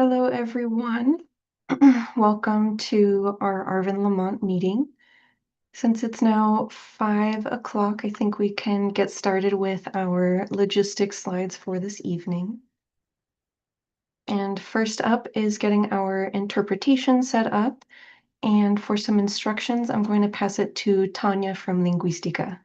Hello, everyone. Welcome to our Arvin Lamont meeting. Since it's now 5 o'clock, I think we can get started with our logistics slides for this evening. And first up is getting our interpretation set up. And for some instructions, I'm going to pass it to Tanya from Linguística.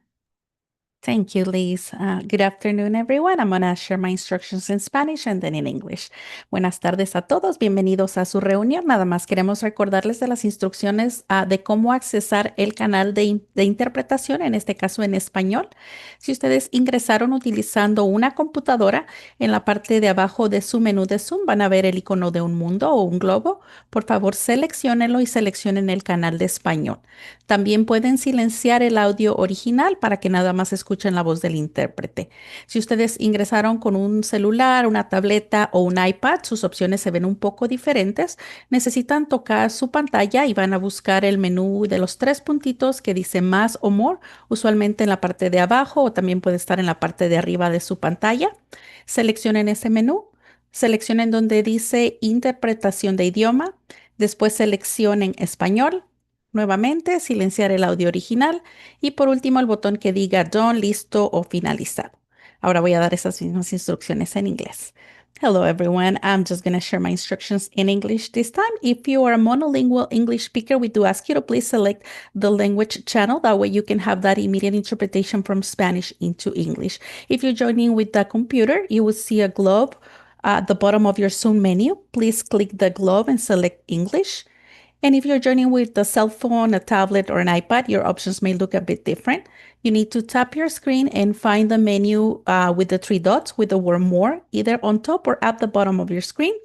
Thank you, Liz. Good afternoon, everyone. I'm going to share my instructions in Spanish and then in English. Buenas tardes a todos. Bienvenidos a su reunión. Nada más queremos recordarles de las instrucciones de cómo accesar el canal de interpretación, en este caso en español. Si ustedes ingresaron utilizando una computadora, en la parte de abajo de su menú de Zoom van a ver el icono de un mundo o un globo. Por favor, selecciónenlo y seleccionen el canal de español. También pueden silenciar el audio original para que nada más escuchen la voz del intérprete. Si ustedes ingresaron con un celular, una tableta o un iPad, sus opciones se ven un poco diferentes. Necesitan tocar su pantalla y van a buscar el menú de los tres puntitos que dice más o more, usualmente en la parte de abajo o también puede estar en la parte de arriba de su pantalla. Seleccionen ese menú, seleccionen donde dice interpretación de idioma, después seleccionen español. Nuevamente, silenciar el audio original y por último el botón que diga done, listo o finalizado. Ahora voy a dar esas mismas instrucciones en inglés. Hello everyone, I'm just going to share my instructions in English this time. If you are a monolingual English speaker, we do ask you to please select the language channel. That way you can have that immediate interpretation from Spanish into English. If you're joining with the computer, you will see a globe at the bottom of your Zoom menu. Please click the globe and select English. And if you're joining with a cell phone, a tablet, or an iPad, your options may look a bit different. You need to tap your screen and find the menu with the three dots with the word more, either on top or at the bottom of your screen.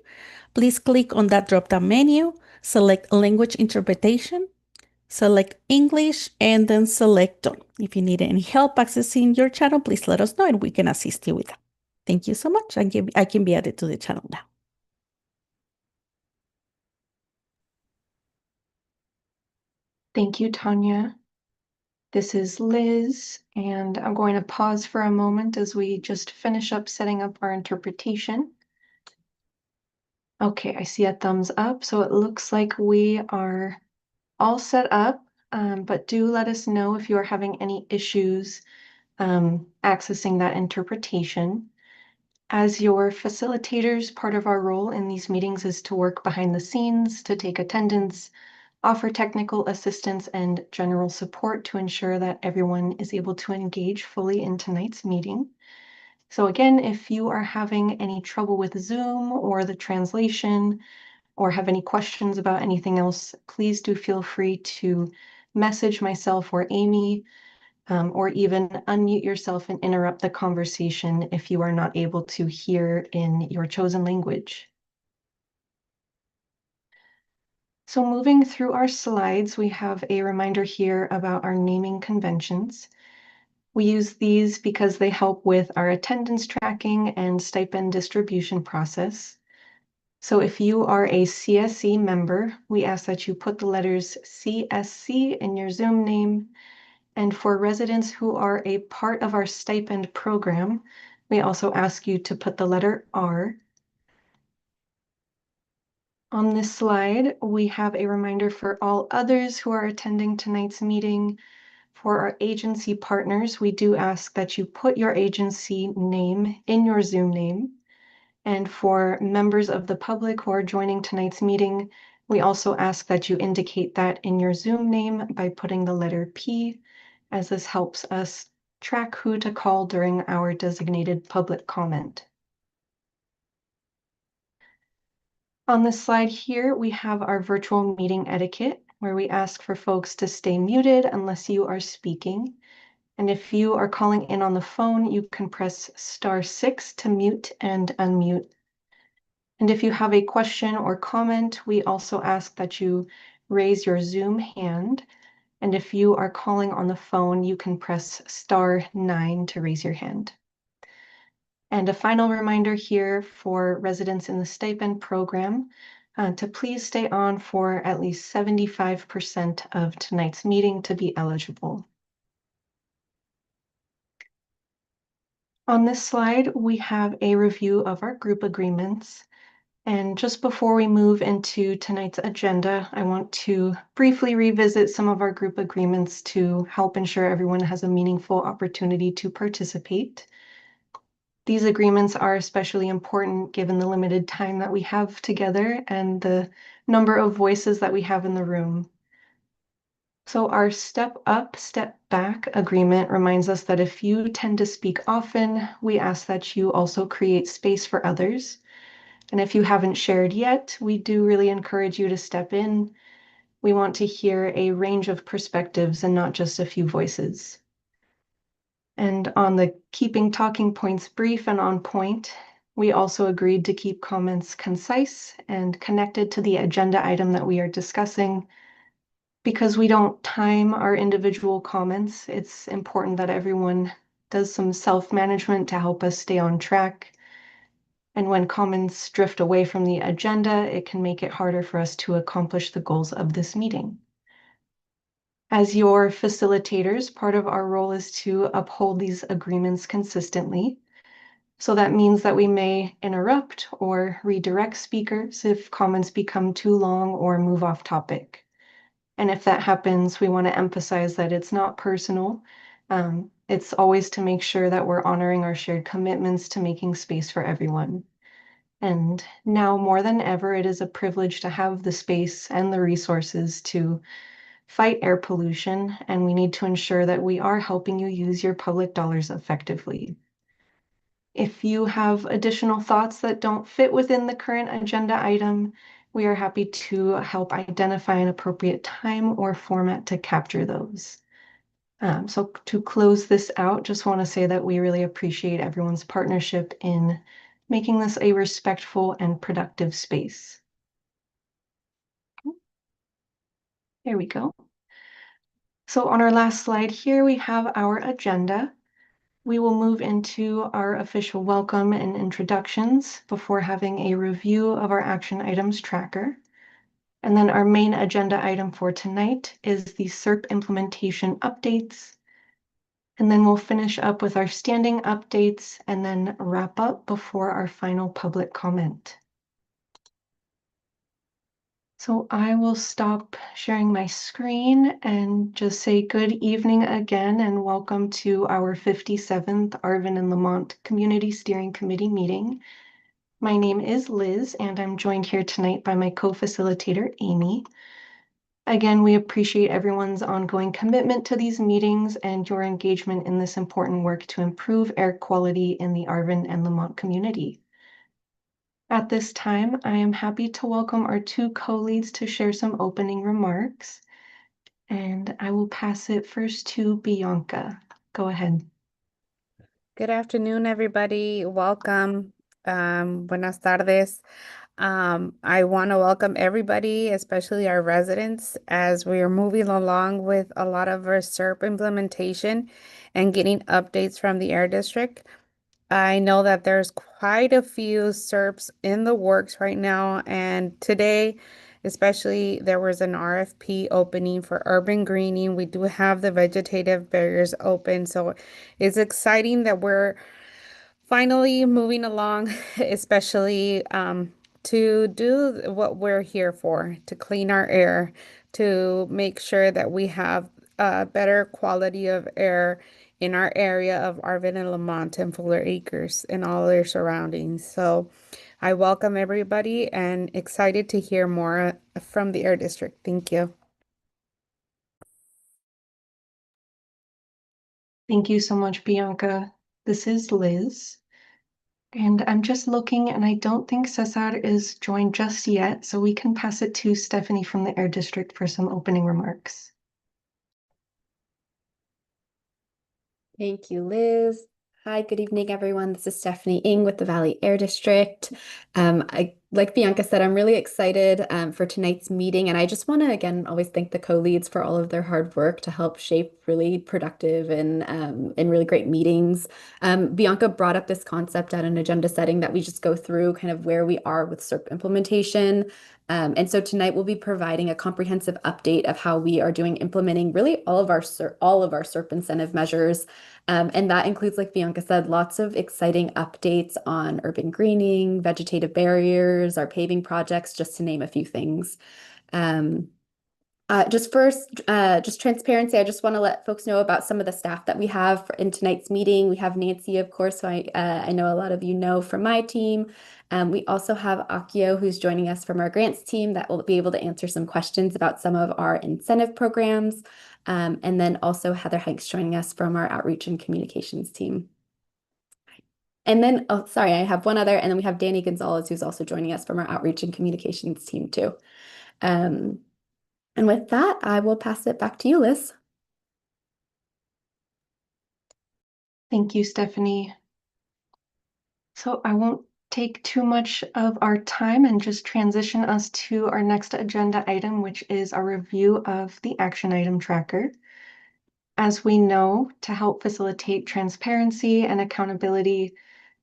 Please click on that drop-down menu, select language interpretation, select English, and then select done. If you need any help accessing your channel, please let us know and we can assist you with that. Thank you so much. I can be added to the channel now. Thank you, Tanya. This is Liz, and I'm going to pause for a moment as we just finish up setting up our interpretation. Okay, I see a thumbs up, so it looks like we are all set up, but do let us know if you are having any issues accessing that interpretation. As your facilitators, part of our role in these meetings is to work behind the scenes, to take attendance, offer technical assistance and general support to ensure that everyone is able to engage fully in tonight's meeting. So again, if you are having any trouble with Zoom or the translation or have any questions about anything else, please do feel free to message myself or Amy, or even unmute yourself and interrupt the conversation if you are not able to hear in your chosen language. So moving through our slides, we have a reminder here about our naming conventions. We use these because they help with our attendance tracking and stipend distribution process. So if you are a CSC member, we ask that you put the letters CSC in your Zoom name. And for residents who are a part of our stipend program, we also ask you to put the letter R. On this slide, we have a reminder for all others who are attending tonight's meeting. For our agency partners, we do ask that you put your agency name in your Zoom name. And for members of the public who are joining tonight's meeting, we also ask that you indicate that in your Zoom name by putting the letter P, as this helps us track who to call during our designated public comment. On this slide here, we have our virtual meeting etiquette, where we ask for folks to stay muted unless you are speaking. And if you are calling in on the phone, you can press *6 to mute and unmute. And if you have a question or comment, we also ask that you raise your Zoom hand. And if you are calling on the phone, you can press *9 to raise your hand. And a final reminder here for residents in the stipend program to please stay on for at least 75% of tonight's meeting to be eligible. On this slide, we have a review of our group agreements. And just before we move into tonight's agenda, I want to briefly revisit some of our group agreements to help ensure everyone has a meaningful opportunity to participate. These agreements are especially important given the limited time that we have together and the number of voices that we have in the room. So our step up, step back agreement reminds us that if you tend to speak often, we ask that you also create space for others. And if you haven't shared yet, we do really encourage you to step in. We want to hear a range of perspectives and not just a few voices. And on the keeping talking points brief and on point, we also agreed to keep comments concise and connected to the agenda item that we are discussing. Because we don't time our individual comments, it's important that everyone does some self-management to help us stay on track. And when comments drift away from the agenda, it can make it harder for us to accomplish the goals of this meeting. As your facilitators, part of our role is to uphold these agreements consistently. So that means that we may interrupt or redirect speakers if comments become too long or move off topic. And if that happens, we want to emphasize that it's not personal. It's always to make sure that we're honoring our shared commitments to making space for everyone. And now more than ever, it is a privilege to have the space and the resources to fight air pollution, and we need to ensure that we are helping you use your public dollars effectively. If you have additional thoughts that don't fit within the current agenda item, we are happy to help identify an appropriate time or format to capture those. So to close this out, just want to say that we really appreciate everyone's partnership in making this a respectful and productive space. There we go. So on our last slide here, we have our agenda. We will move into our official welcome and introductions before having a review of our action items tracker. And then our main agenda item for tonight is the SERP implementation updates. And then we'll finish up with our standing updates and then wrap up before our final public comment. So I will stop sharing my screen and just say good evening again and welcome to our 57th Arvin and Lamont Community Steering Committee meeting. My name is Liz and I'm joined here tonight by my co-facilitator, Amy. Again, we appreciate everyone's ongoing commitment to these meetings and your engagement in this important work to improve air quality in the Arvin and Lamont community. At this time, I am happy to welcome our two co-leads to share some opening remarks, and I will pass it first to Bianca. Go ahead. Good afternoon, everybody. Welcome. Buenas tardes. I want to welcome everybody, especially our residents, as we are moving along with a lot of our SERP implementation and getting updates from the Air District. I know that there's quite a few SERPs in the works right now, and today, especially, there was an RFP opening for urban greening. We do have the vegetative barriers open, so it's exciting that we're finally moving along, especially to do what we're here for, to clean our air, to make sure that we have a better quality of air in our area of Arvin and Lamont and Fuller Acres and all their surroundings. So I welcome everybody and excited to hear more from the Air District. Thank you. Thank you so much, Bianca. This is Liz. And I'm just looking, and I don't think Cesar is joined just yet, so we can pass it to Stephanie from the Air District for some opening remarks. Thank you, Liz. Hi, good evening, everyone. This is Stephanie Ng with the Valley Air District. Like Bianca said, I'm really excited for tonight's meeting, and I just want to again always thank the co-leads for all of their hard work to help shape really productive and really great meetings. Bianca brought up this concept at an agenda setting that we just go through kind of where we are with SERP implementation. And so tonight we'll be providing a comprehensive update of how we are implementing really all of our SERP incentive measures. And that includes, like Bianca said, lots of exciting updates on urban greening, vegetative barriers, our paving projects, just to name a few things. Just transparency, I just want to let folks know about some of the staff that we have in tonight's meeting. We have Nancy, of course, who I know a lot of you know from my team. We also have Akio, who's joining us from our grants team, that will be able to answer some questions about some of our incentive programs. And then also Heather Hanks joining us from our outreach and communications team. And then, oh, sorry, I have one other, and then we have Danny Gonzalez, who's also joining us from our outreach and communications team too. And with that, I will pass it back to you, Liz. Thank you, Stephanie. So I won't take too much of our time and just transition us to our next agenda item, which is a review of the action item tracker. As we know, to help facilitate transparency and accountability,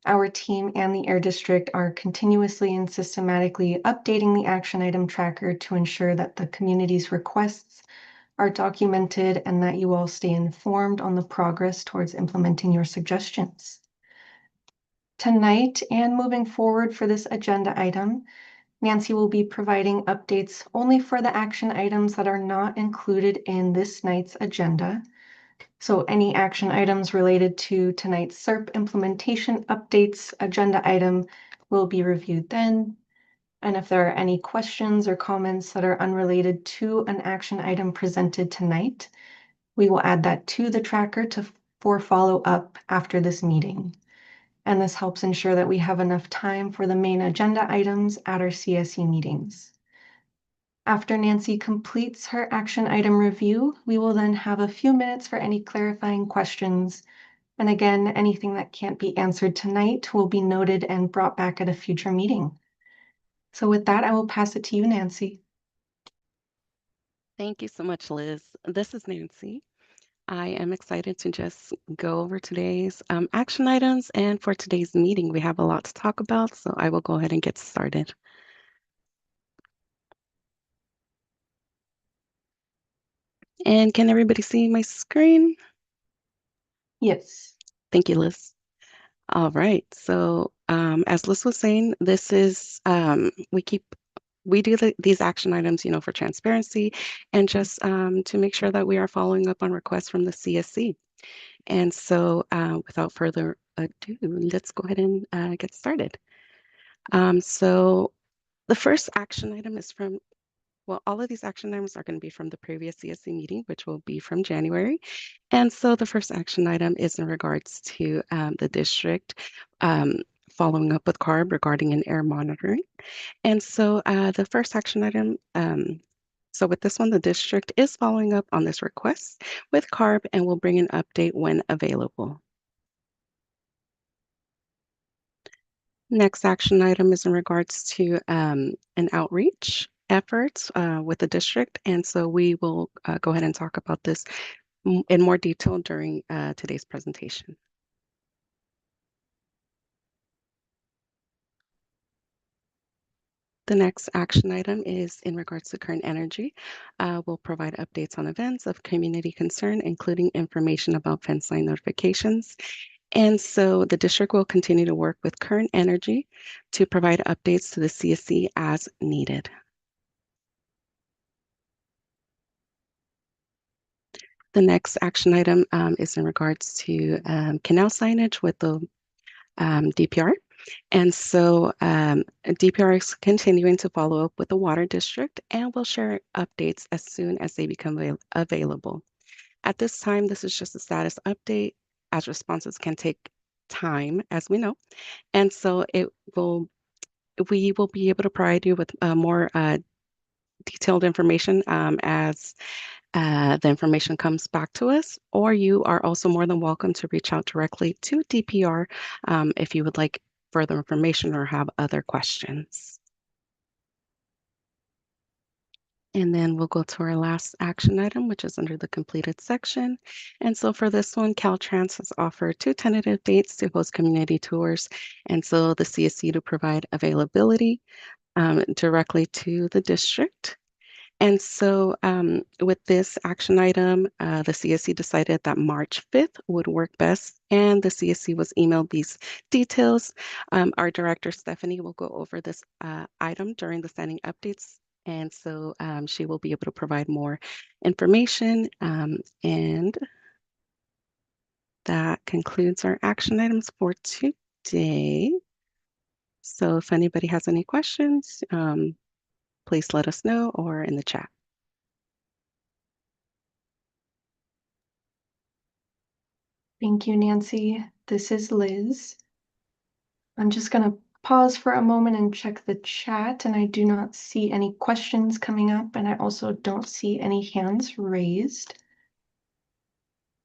our team and the Air District are continuously and systematically updating the action item tracker to ensure that the community's requests are documented and that you all stay informed on the progress towards implementing your suggestions. Tonight and moving forward for this agenda item, Nancy will be providing updates only for the action items that are not included in this night's agenda. So any action items related to tonight's SERP implementation updates agenda item will be reviewed then. And if there are any questions or comments that are unrelated to an action item presented tonight, we will add that to the tracker for follow-up after this meeting. And this helps ensure that we have enough time for the main agenda items at our CSC meetings. After Nancy completes her action item review, we will then have a few minutes for any clarifying questions. And again, anything that can't be answered tonight will be noted and brought back at a future meeting. So with that, I will pass it to you, Nancy. Thank you so much, Liz. This is Nancy. I am excited to just go over today's action items. And for today's meeting, we have a lot to talk about, so I will go ahead and get started. And can everybody see my screen? Yes. Thank you, Liz. All right. So as Liz was saying, this is, we do these action items, for transparency and just to make sure that we are following up on requests from the CSC. And so without further ado, let's go ahead and get started. So the first action item is from, well, all of these action items are going to be from the previous CSC meeting, which will be from January. And so the first action item is in regards to the district following up with CARB regarding an air monitoring. And so the first action item, so with this one, the district is following up on this request with CARB and will bring an update when available. Next action item is in regards to an outreach efforts with the district. And so we will go ahead and talk about this in more detail during today's presentation. The next action item is in regards to current energy. We'll provide updates on events of community concern, including information about fence line notifications. And so the district will continue to work with current energy to provide updates to the CSC as needed. The next action item is in regards to canal signage with the DPR. And so DPR is continuing to follow up with the water district and will share updates as soon as they become available. At this time, this is just a status update, as responses can take time, as we know. And so we will be able to provide you with more detailed information as the information comes back to us, or you are also more than welcome to reach out directly to DPR if you would like further information or have other questions. And then we'll go to our last action item, which is under the completed section. And so for this one, Caltrans has offered 2 tentative dates to host community tours. And so the CSC to provide availability. directly to the district. And so with this action item, the CSC decided that March 5th would work best, and the CSC was emailed these details. Our director, Stephanie, will go over this item during the standing updates, and so she will be able to provide more information. And that concludes our action items for today. So if anybody has any questions, please let us know or in the chat. Thank you, Nancy. This is Liz. I'm just going to pause for a moment and check the chat, and I do not see any questions coming up, and I also don't see any hands raised.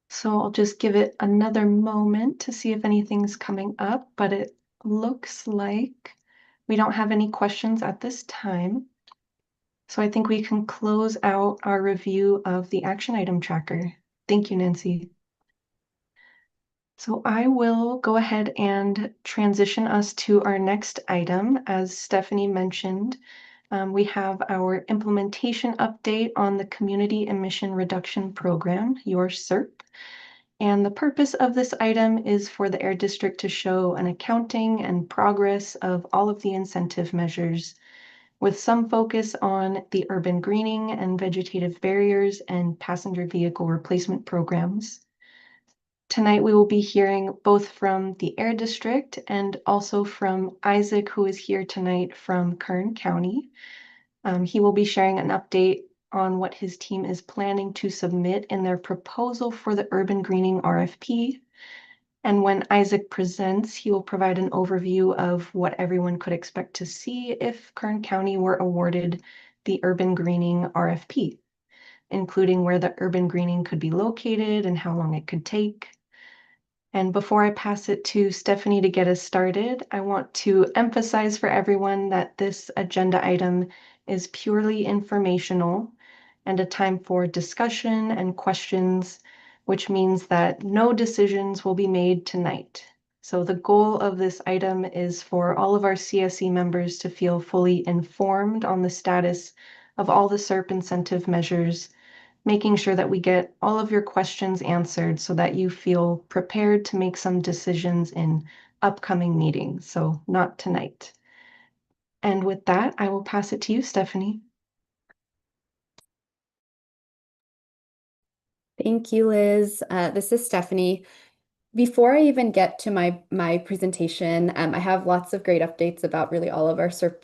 So I'll just give it another moment to see if anything's coming up, but it looks like we don't have any questions at this time. So I think we can close out our review of the action item tracker. Thank you, Nancy. So I will go ahead and transition us to our next item. As Stephanie mentioned, we have our implementation update on the Community Emission Reduction Program, your CERP. And the purpose of this item is for the Air District to show an accounting and progress of all of the incentive measures, with some focus on the urban greening and vegetative barriers and passenger vehicle replacement programs. Tonight, we will be hearing both from the Air District and also from Isaac, who is here tonight from Kern County. He will be sharing an update on what his team is planning to submit in their proposal for the urban greening RFP. And when Isaac presents, he will provide an overview of what everyone could expect to see if Kern County were awarded the urban greening RFP, including where the urban greening could be located and how long it could take. And before I pass it to Stephanie to get us started, I want to emphasize for everyone that this agenda item is purely informational and a time for discussion and questions, which means that no decisions will be made tonight. So the goal of this item is for all of our CSE members to feel fully informed on the status of all the CERP incentive measures, making sure that we get all of your questions answered so that you feel prepared to make some decisions in upcoming meetings, so not tonight. And with that, I will pass it to you, Stephanie. Thank you, Liz. This is Stephanie. Before I even get to my presentation, I have lots of great updates about really all of our CERP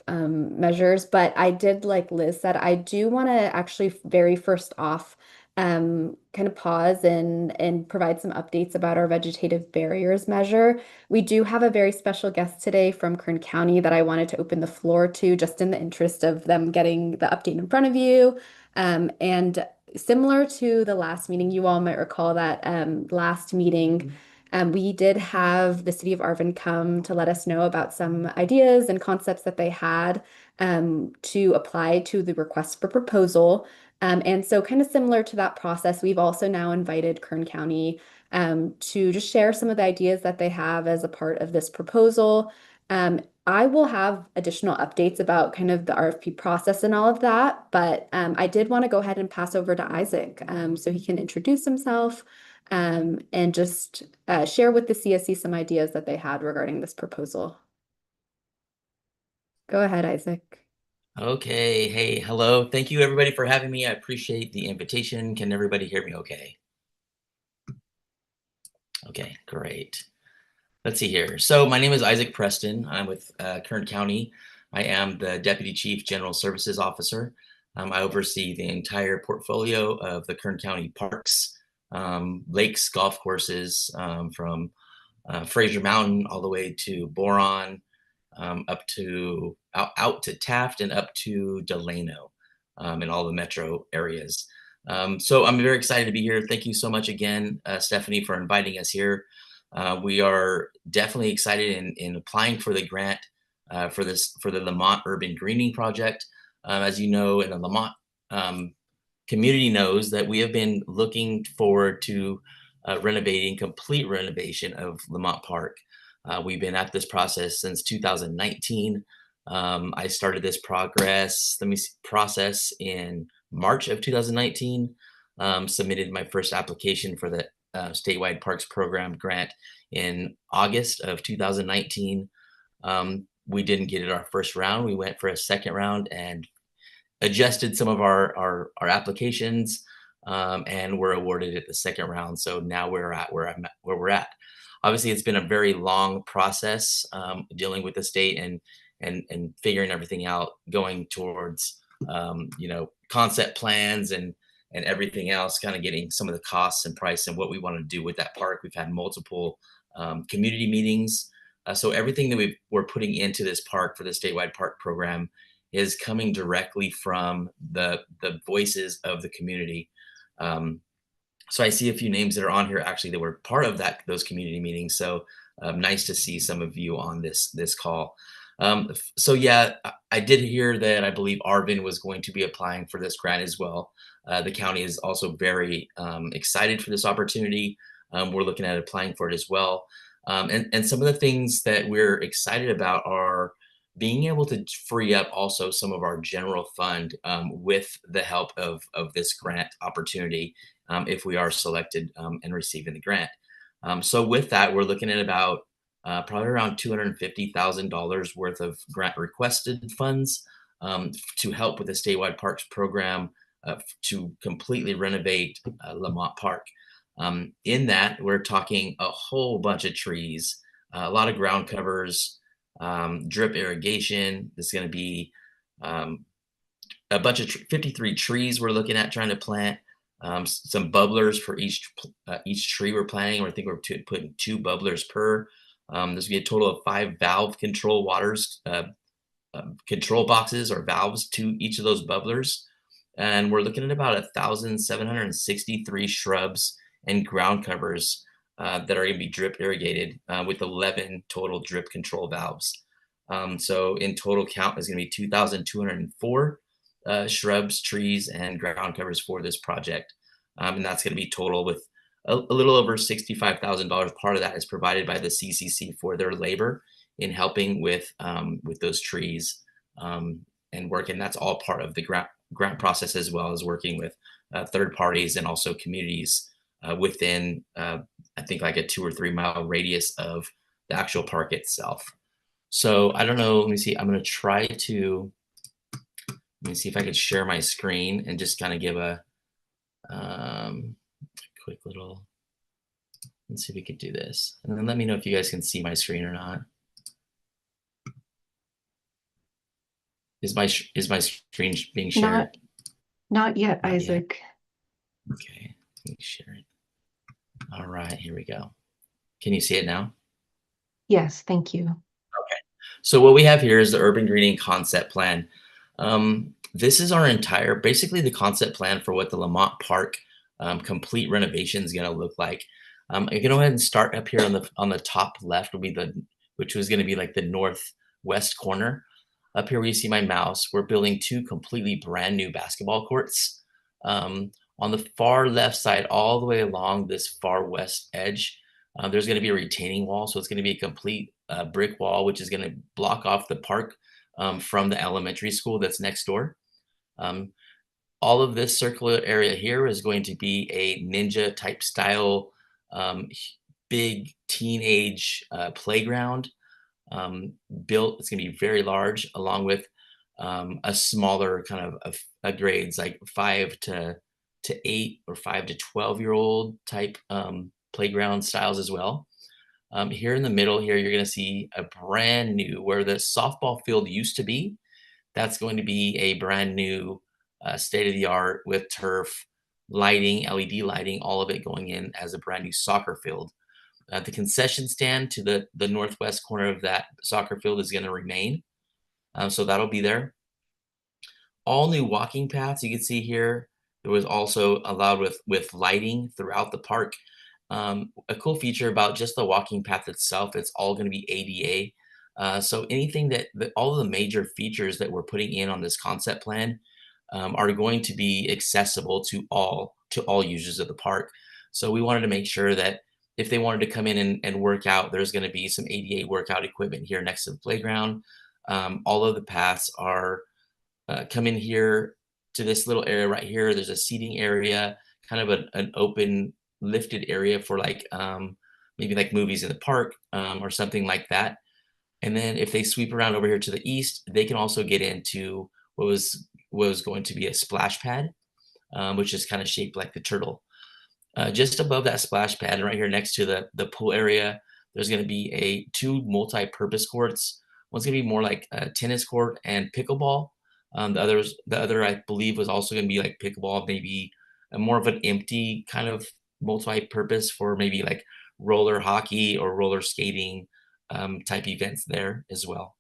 measures, but I did, like Liz said, I do want to actually very first off kind of pause and provide some updates about our vegetative barriers measure. We do have a very special guest today from Kern County that I wanted to open the floor to, just in the interest of them getting the update in front of you. And similar to the last meeting, you all might recall that last meeting, we did have the city of Arvin come to let us know about some ideas and concepts that they had to apply to the request for proposal. And so kind of similar to that process, we've also now invited Kern County to just share some of the ideas that they have as a part of this proposal. I will have additional updates about kind of the RFP process and all of that, but I did want to go ahead and pass over to Isaac so he can introduce himself and just share with the CSC some ideas that they had regarding this proposal. Go ahead, Isaac. Okay. Hey, hello. Thank you everybody for having me. I appreciate the invitation. Can everybody hear me okay? Okay, great. Let's see here. So my name is Isaac Preston. I'm with Kern County. I am the Deputy Chief General Services Officer. I oversee the entire portfolio of the Kern County parks, lakes, golf courses, from Fraser Mountain all the way to Boron, up to out to Taft and up to Delano, in all the metro areas. So I'm very excited to be here. Thank you so much again, Stephanie, for inviting us here. We are definitely excited in applying for the grant for the Lamont Urban Greening Project. As you know, in the Lamont community knows that we have been looking forward to complete renovation of Lamont Park. We've been at this process since 2019. I started this process in March of 2019. Submitted my first application for the statewide parks program grant in August of 2019. We didn't get it our first round. We went for a second round and adjusted some of our applications, and were awarded it the second round. So now we're at where we're at. Obviously, it's been a very long process, dealing with the state and figuring everything out, going towards concept plans and everything else, kind of getting some of the costs and price and what we want to do with that park. We've had multiple community meetings. So everything that we're putting into this park for the statewide park program is coming directly from the voices of the community. So I see a few names that are on here actually that were part of those community meetings. So nice to see some of you on this call. So yeah, I did hear that I believe Arvin was going to be applying for this grant as well. The county is also very excited for this opportunity. We're looking at applying for it as well. And some of the things that we're excited about are being able to free up also some of our general fund with the help of this grant opportunity, if we are selected and receiving the grant. So with that, we're looking at about probably around $250,000 worth of grant requested funds to help with the statewide parks program to completely renovate Lamont Park. In that, we're talking a whole bunch of trees, a lot of ground covers, drip irrigation. There's going to be a bunch of 53 trees we're looking at trying to plant. Some bubblers for each tree we're planting. I think we're putting 2 bubblers per. There's going to be a total of 5 valve control control boxes or valves to each of those bubblers. And we're looking at about 1,763 shrubs and ground covers that are going to be drip irrigated with 11 total drip control valves. So in total count is going to be 2,204 shrubs, trees, and ground covers for this project. And that's going to be total with a little over $65,000. Part of that is provided by the CCC for their labor in helping with those trees and work. And that's all part of the grant process, as well as working with third parties and also communities within, I think, like a 2 or 3 mile radius of the actual park itself. So I don't know. Let me see. I'm going to try to, let me see if I could share my screen and just kind of give a quick little, let's see if we could do this. And then let me know if you guys can see my screen or not. Is my screen being shared? Not yet, Not yet. Isaac. Okay, let me share it. All right, here we go. Can you see it now? Yes, thank you. Okay. So what we have here is the urban greening concept plan. This is our entire, basically the concept plan for what the Lamont Park complete renovation is going to look like. I'm going to go ahead and start up here on the top left, which was going to be like the northwest corner. Up here where you see my mouse, we're building 2 completely brand new basketball courts. On the far left side, all the way along this far west edge, there's going to be a retaining wall. So it's going to be a complete brick wall, which is going to block off the park from the elementary school that's next door. All of this circular area here is going to be a ninja type style, big teenage playground. Built, it's going to be very large, along with a smaller kind of grades like 5 to 8 or 5 to 12-year-old type playground styles as well. Here in the middle here, you're going to see a brand new, where the softball field used to be, that's going to be a brand new state-of-the-art with turf, lighting, LED lighting, all of it going in as a brand new soccer field. The concession stand to the northwest corner of that soccer field is going to remain. So that'll be there. All new walking paths you can see here. There was also allowed with lighting throughout the park. A cool feature about just the walking path itself, it's all going to be ADA. So anything all of the major features that we're putting in on this concept plan are going to be accessible to all users of the park. So we wanted to make sure that if they wanted to come in and work out, there's going to be some ADA workout equipment here next to the playground. All of the paths are come in here to this little area right here. There's a seating area, kind of an open lifted area for like maybe like movies in the park or something like that. And then if they sweep around over here to the east, they can also get into what was going to be a splash pad, which is kind of shaped like the turtle. Just above that splash pad and right here next to the pool area, there's going to be two multi-purpose courts. One's going to be more like a tennis court and pickleball. The other I believe was also going to be like pickleball, maybe more of an empty kind of multi-purpose for maybe like roller hockey or roller skating type events there as well.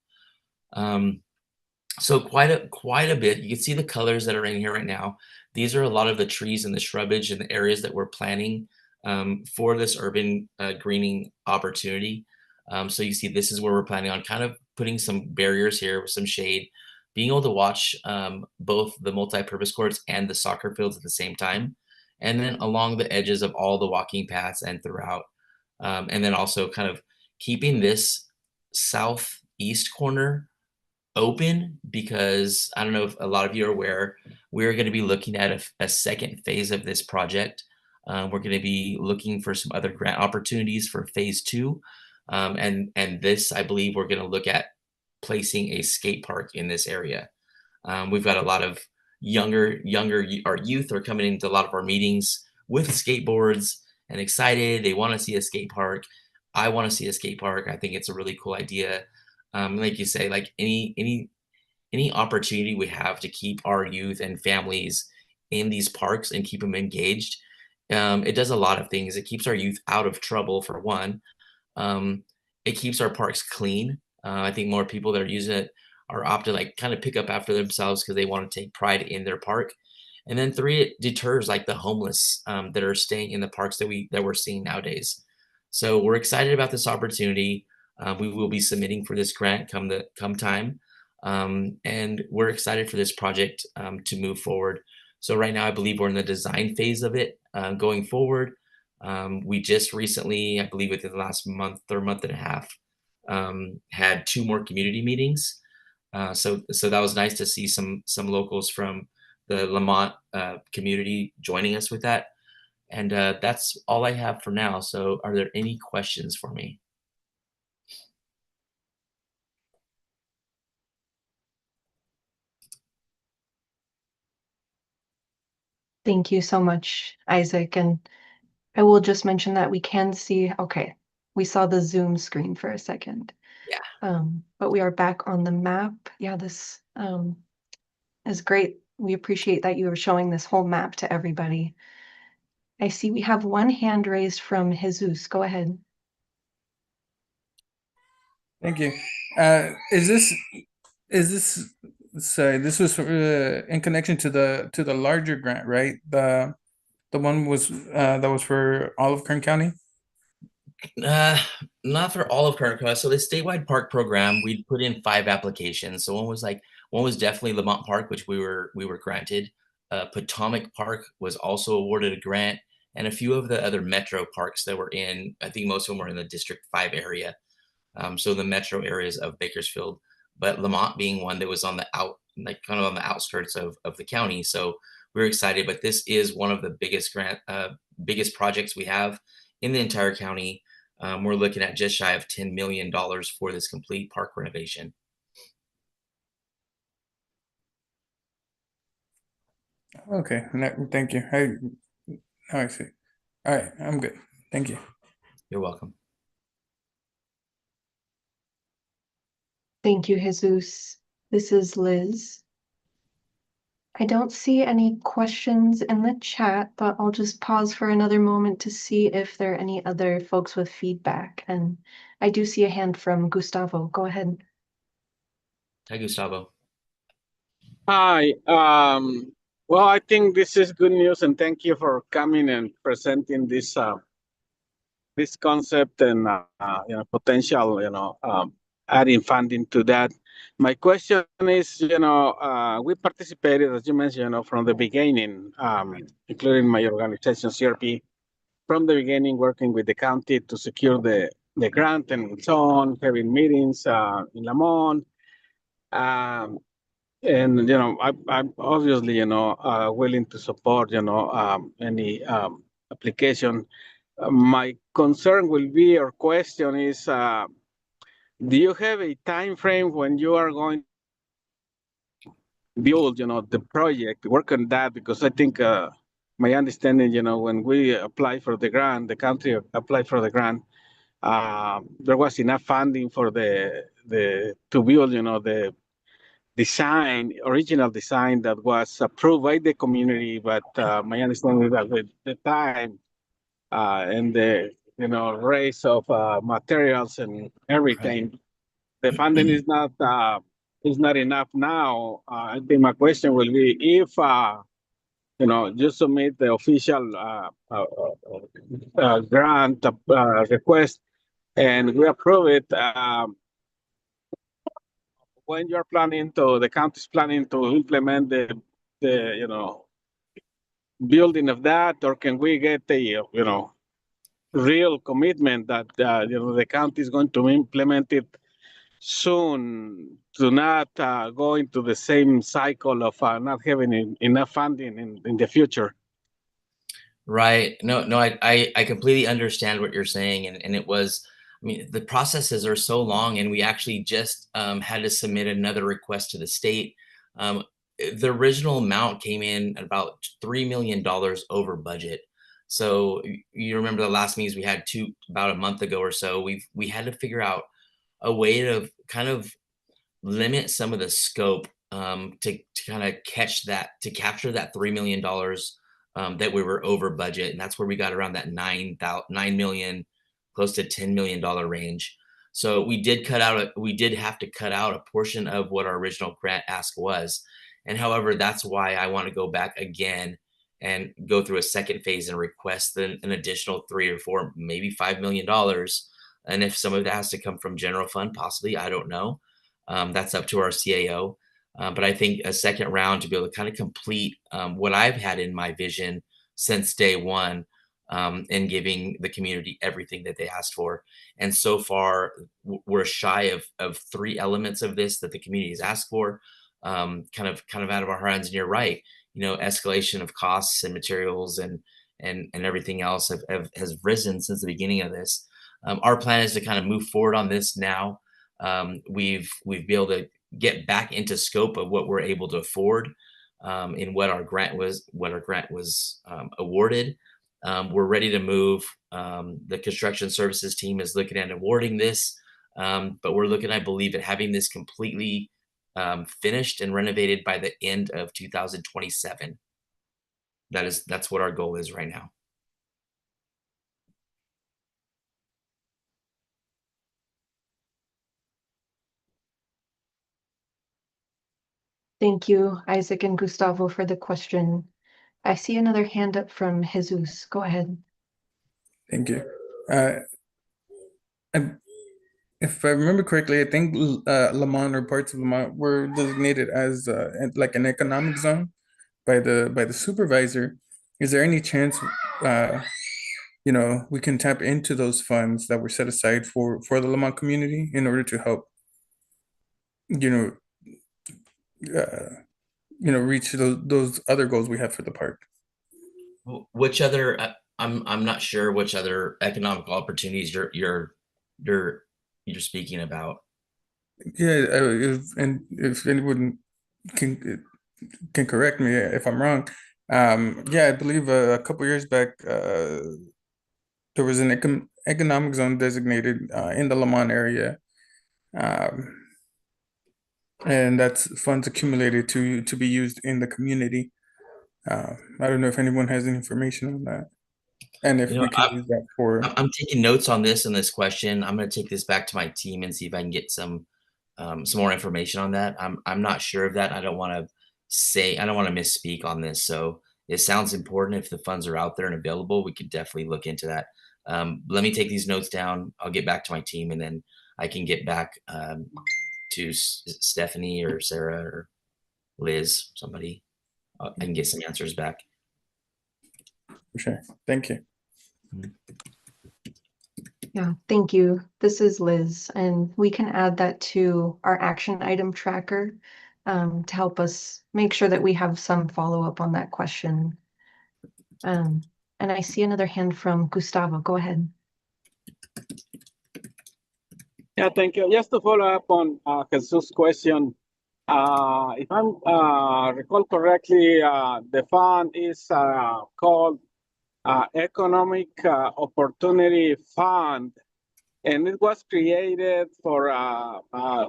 So quite a bit. You can see the colors that are in here right now. These are a lot of the trees and the shrubage and the areas that we're planning for this urban greening opportunity. So you see this is where we're planning on kind of putting some barriers here with some shade, being able to watch both the multi-purpose courts and the soccer fields at the same time, and then along the edges of all the walking paths and throughout. And then also kind of keeping this southeast corner open, because I don't know if a lot of you are aware, we're going to be looking at a second phase of this project. We're going to be looking for some other grant opportunities for phase 2. And this, I believe, we're going to look at placing a skate park in this area. We've got a lot of our youth are coming into a lot of our meetings with skateboards and excited. They want to see a skate park. I want to see a skate park. I think it's a really cool idea. Like you say, like any opportunity we have to keep our youth and families in these parks and keep them engaged, it does a lot of things. It keeps our youth out of trouble, for one. It keeps our parks clean. I think more people that are using it are opt to like kind of pick up after themselves because they want to take pride in their park. And then 3, it deters like the homeless that are staying in the parks that we're seeing nowadays. So we're excited about this opportunity. We will be submitting for this grant come time. And we're excited for this project to move forward. So right now, I believe we're in the design phase of it going forward. We just recently, I believe within the last month or month and a half, had 2 more community meetings. So that was nice to see some locals from the Lamont community joining us with that. And that's all I have for now. So are there any questions for me? Thank you so much, Isaac. And I will just mention that we can see, okay, we saw the Zoom screen for a second. Yeah. But we are back on the map. Yeah, this is great. We appreciate that you are showing this whole map to everybody. I see we have one hand raised from Jesus. Go ahead. Thank you. Sorry, this was in connection to the larger grant, right? The one was that was for all of Kern County? Not for all of Kern County. So the statewide park program, we put in 5 applications. So one was definitely Lamont Park, which we were granted. Potomac Park was also awarded a grant, and a few of the other metro parks that were in, I think most of them were in the District 5 area. So the metro areas of Bakersfield, but Lamont being one that was on the kind of on the outskirts of the county. So we're excited, but this is one of the biggest projects we have in the entire county. We're looking at just shy of $10 million for this complete park renovation. Okay, thank you. I see. All right, I'm good. Thank you. You're welcome. Thank you, Jesus. This is Liz. I don't see any questions in the chat, but I'll just pause for another moment to see if there are any other folks with feedback. And I do see a hand from Gustavo. Go ahead. Hi, Gustavo. Hi. Well, I think this is good news, and thank you for coming and presenting this this concept and potential adding funding to that. My question is, we participated, as you mentioned, from the beginning, including my organization CRP, from the beginning, working with the county to secure the grant and so on, having meetings in Lamont. And I'm obviously willing to support any application. My concern will be, or question is, do you have a time frame when you are going to build the project, work on that? Because I think my understanding, when we apply for the grant, the country applied for the grant, there was enough funding for the to build the original design that was approved by the community. But my understanding is that with the time and the raise of materials and everything, the funding is not enough now. I think my question will be, if you submit the official grant request and we approve it, when you're planning to, the county's planning to implement the building of that, or can we get a real commitment that the county is going to implement it soon, to not go into the same cycle of not having enough funding in the future? Right. No, I completely understand what you're saying. And it was, I mean, the processes are so long, and we actually just had to submit another request to the state. Um, the original amount came in at about $3 million over budget. So you remember the last meetings we had about a month ago or so, we had to figure out a way to kind of limit some of the scope, to kind of capture that $3 million that we were over budget. And that's where we got around that 9 million, close to $10 million range. So we did have to cut out a portion of what our original grant ask was. And however, that's why I want to go back again and go through a second phase and request an additional 3 or 4, maybe $5 million. And if some of that has to come from general fund, possibly, I don't know. That's up to our CAO. But I think a second round to be able to kind of complete what I've had in my vision since day one, and giving the community everything that they asked for. And so far, we're shy of 3 elements of this that the community has asked for, kind of out of our hands. And you're right, escalation of costs and materials and everything else has risen since the beginning of this. Our plan is to kind of move forward on this now. We've been able to get back into scope of what we're able to afford, in what our grant was awarded. We're ready to move. The construction services team is looking at awarding this, but we're looking, I believe, at having this completely finished and renovated by the end of 2027. That's what our goal is right now. Thank you, Isaac and Gustavo, for the question. I see another hand up from Jesus. Go ahead. Thank you. And if I remember correctly, I think Lamont or parts of Lamont were designated as like an economic zone by the supervisor. Is there any chance we can tap into those funds that were set aside for the Lamont community in order to help reach those other goals we have for the park? Which other? I'm not sure which other economic opportunities you're speaking about. Yeah, if anyone can correct me if I'm wrong. Yeah, I believe a couple years back there was an economic zone designated in the Lamont area, and that's funds accumulated to be used in the community. I don't know if anyone has any information on that, and if we can use that for. I'm taking notes on this question. I'm going to take this back to my team and see if I can get some more information on that. I'm not sure of that. I don't want to misspeak on this. So it sounds important. If the funds are out there and available, we could definitely look into that. Let me take these notes down. I'll get back to my team, and then I can get back to Stephanie or Sarah or Liz, somebody. I can get some answers back. For sure. Thank you. Yeah, thank you. This is Liz, and we can add that to our action item tracker to help us make sure that we have some follow-up on that question. And I see another hand from Gustavo. Go ahead. Yeah, thank you. Just to follow up on Jesus' question, if I recall correctly, the fund is called Economic Opportunity Fund, and it was created for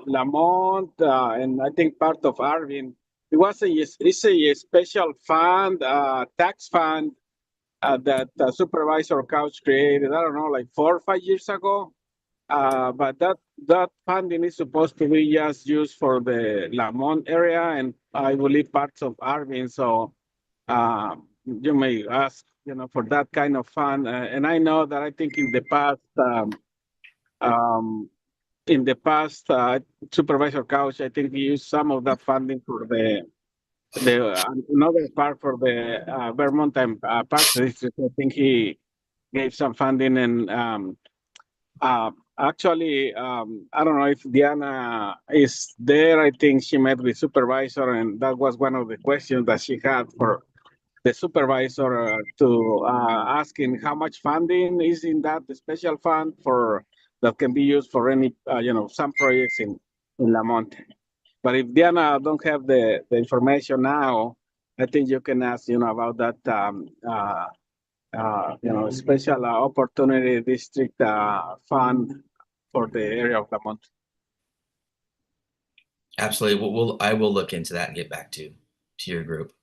Lamont and I think part of Arvin. It's a special fund, tax fund that Supervisor Couch created, I don't know, like 4 or 5 years ago. But that funding is supposed to be just used for the Lamont area and I believe parts of Arvin. So you may ask, for that kind of fund. And I know that I think in the past, Supervisor Couch, I think he used some of that funding for the another part for the Vermont and Parks District. I think he gave some funding and actually, I don't know if Diana is there. I think she met with supervisor, and that was one of the questions that she had for the supervisor to asking how much funding is in that special fund for that can be used for any, some projects in Lamont. But if Diana don't have the information now, I think you can ask, about that special opportunity district fund for the area of Lamont. Absolutely. I will look into that and get back to your group.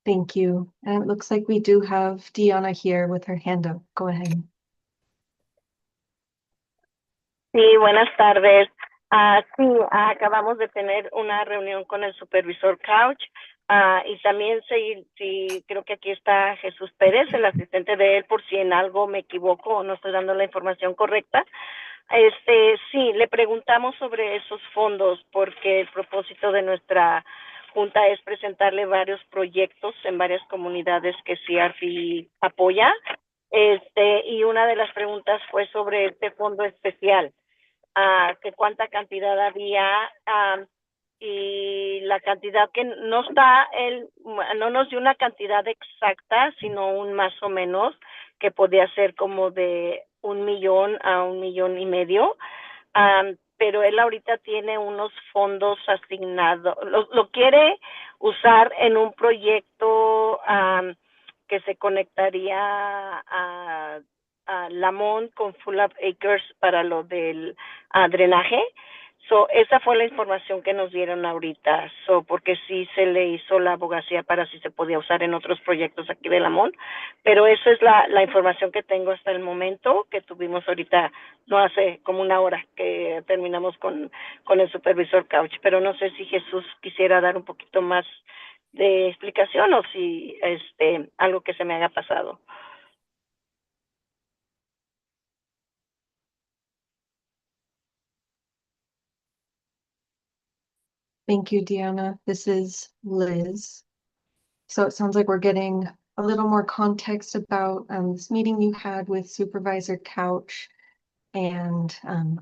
Thank you. And it looks like we do have Diana here with her hand up. Go ahead. Sí, buenas tardes. Sí, acabamos de tener una reunión con el supervisor Couch y también sí, creo que aquí está Jesús Pérez, el asistente de él, por si en algo me equivoco o no estoy dando la información correcta. Sí, le preguntamos sobre esos fondos porque el propósito de nuestra junta es presentarle varios proyectos en varias comunidades que CRP apoya. Y una de las preguntas fue sobre este fondo especial. Que cuánta cantidad había y la cantidad que no no nos dio una cantidad exacta, sino un más o menos que podía ser como de 1 millón a 1,5 millones. Pero él ahorita tiene unos fondos asignados, lo quiere usar en un proyecto que se conectaría a Lamont con Full Up Acres para lo del drenaje. Esa fue la información que nos dieron ahorita, porque sí se le hizo la abogacía para si se podía usar en otros proyectos aquí de Lamont, pero esa es la información que tengo hasta el momento, que tuvimos ahorita, no hace como 1 hora que terminamos con el supervisor Couch, pero no sé si Jesús quisiera dar un poquito más de explicación o si algo que se me haya pasado. Thank you, Deanna. This is Liz. So it sounds like we're getting a little more context about this meeting you had with Supervisor Couch and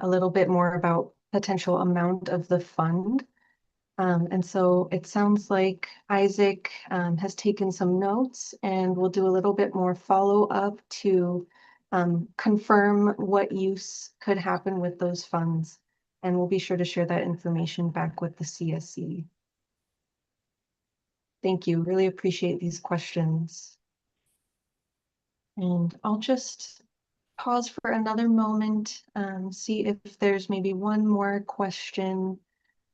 a little bit more about potential amount of the fund. And so it sounds like Isaac has taken some notes and we'll do a little bit more follow-up to confirm what use could happen with those funds. And we'll be sure to share that information back with the CSC. Thank you. Really appreciate these questions. And I'll just pause for another moment, see if there's maybe one more question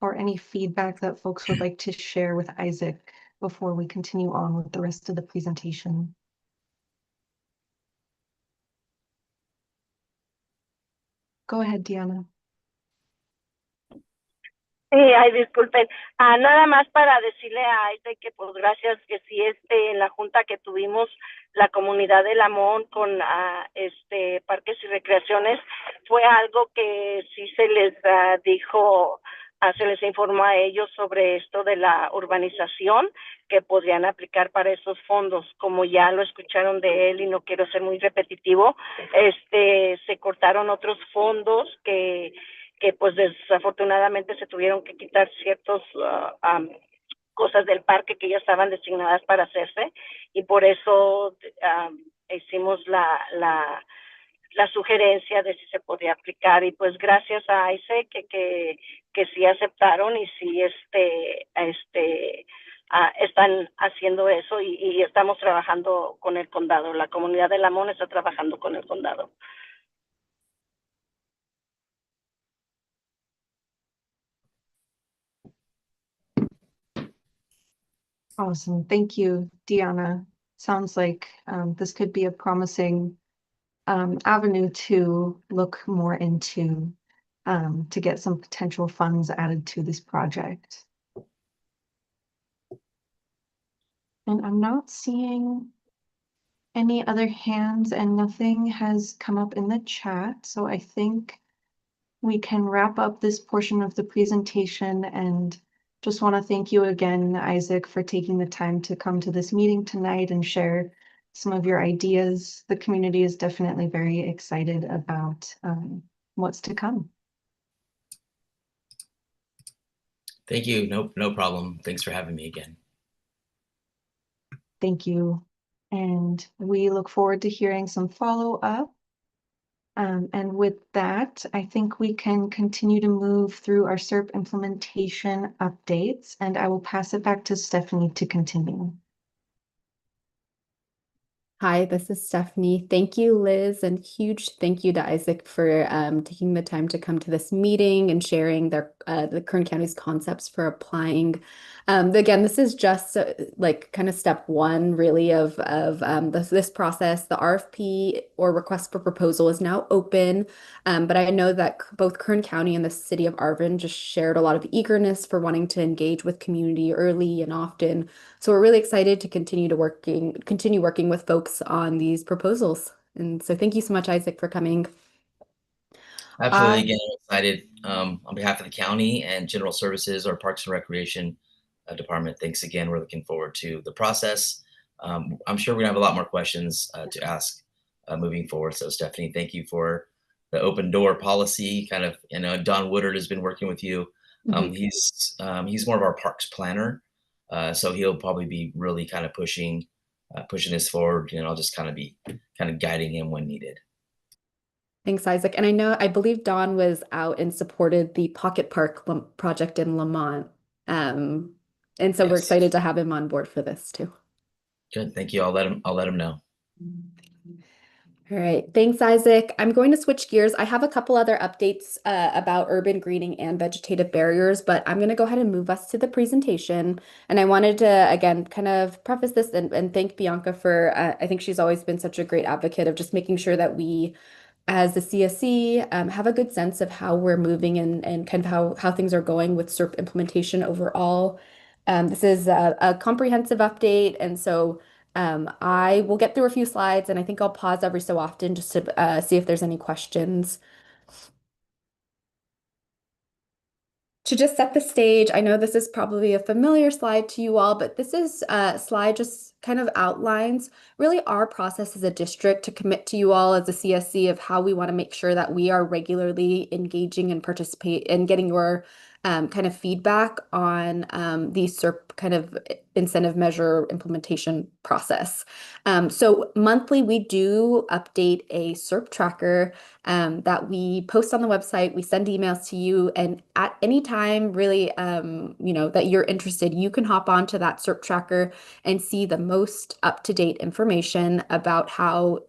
or any feedback that folks would like to share with Isaac before we continue on with the rest of the presentation. Go ahead, Diana. Sí, ay, disculpen. Nada más para decirle a que pues gracias que sí, en la junta que tuvimos la comunidad de Lamont con parques y recreaciones, fue algo que sí se les dijo se les informó a ellos sobre esto de la urbanización, que podrían aplicar para esos fondos. Como ya lo escucharon de él y no quiero ser muy repetitivo, se cortaron otros fondos que pues desafortunadamente se tuvieron que quitar ciertos cosas del parque que ya estaban designadas para hacerse, y por eso hicimos la sugerencia de si se podía aplicar, y pues gracias a ICE que sí aceptaron y sí están haciendo eso, y estamos trabajando con el condado. La comunidad de Lamont está trabajando con el condado. Awesome. Thank you, Deanna. Sounds like this could be a promising avenue to look more into to get some potential funds added to this project. And I'm not seeing any other hands, and nothing has come up in the chat. So I think we can wrap up this portion of the presentation, and just want to thank you again, Isaac, for taking the time to come to this meeting tonight and share some of your ideas. The community is definitely very excited about what's to come. Thank you. No problem. Thanks for having me again. Thank you. And we look forward to hearing some follow-up. And with that, I think we can continue to move through our SERP implementation updates, and I will pass it back to Stephanie to continue. Hi, this is Stephanie. Thank you, Liz, and huge thank you to Isaac for taking the time to come to this meeting and sharing the Kern County's concepts for applying. Again, this is just like kind of step one, really, of this process. The RFP, or request for proposal, is now open, but I know that both Kern County and the city of Arvin just shared a lot of eagerness for wanting to engage with community early and often. So we're really excited to continue working with folks on these proposals. And so thank you so much, Isaac, for coming. Absolutely. Again, I'm excited on behalf of the county and General Services, or Parks and Recreation Department. Thanks again. We're looking forward to the process. I'm sure we're gonna have a lot more questions to ask moving forward. So Stephanie, thank you for the open door policy. Kind of, Don Woodard has been working with you. He's more of our parks planner. So he'll probably be really kind of pushing this forward, and I'll just kind of be guiding him when needed. Thanks, Isaac. And I believe Don was out and supported the Pocket Park project in Lamont. And so we're excited to have him on board for this too. Good, thank you. I'll let him know. All right, thanks, Isaac. I'm going to switch gears. I have a couple other updates about urban greening and vegetative barriers, but I'm going to go ahead and move us to the presentation. And I wanted to, again, kind of preface this and thank Bianca for, I think she's always been such a great advocate of just making sure that we, as the CSC, have a good sense of how we're moving and kind of how things are going with SERP implementation overall. This is a comprehensive update, and so I will get through a few slides, and I think I'll pause every so often just to see if there's any questions. To just set the stage, I know this is probably a familiar slide to you all, but this is a slide just kind of outlines really our process as a district to commit to you all as a CSC of how we want to make sure that we are regularly engaging and participate and getting your kind of feedback on the SERP kind of incentive measure implementation process. So monthly, we do update a SERP tracker that we post on the website. We send emails to you, and at any time, really, that you're interested, you can hop onto that SERP tracker and see the most up-to-date information about how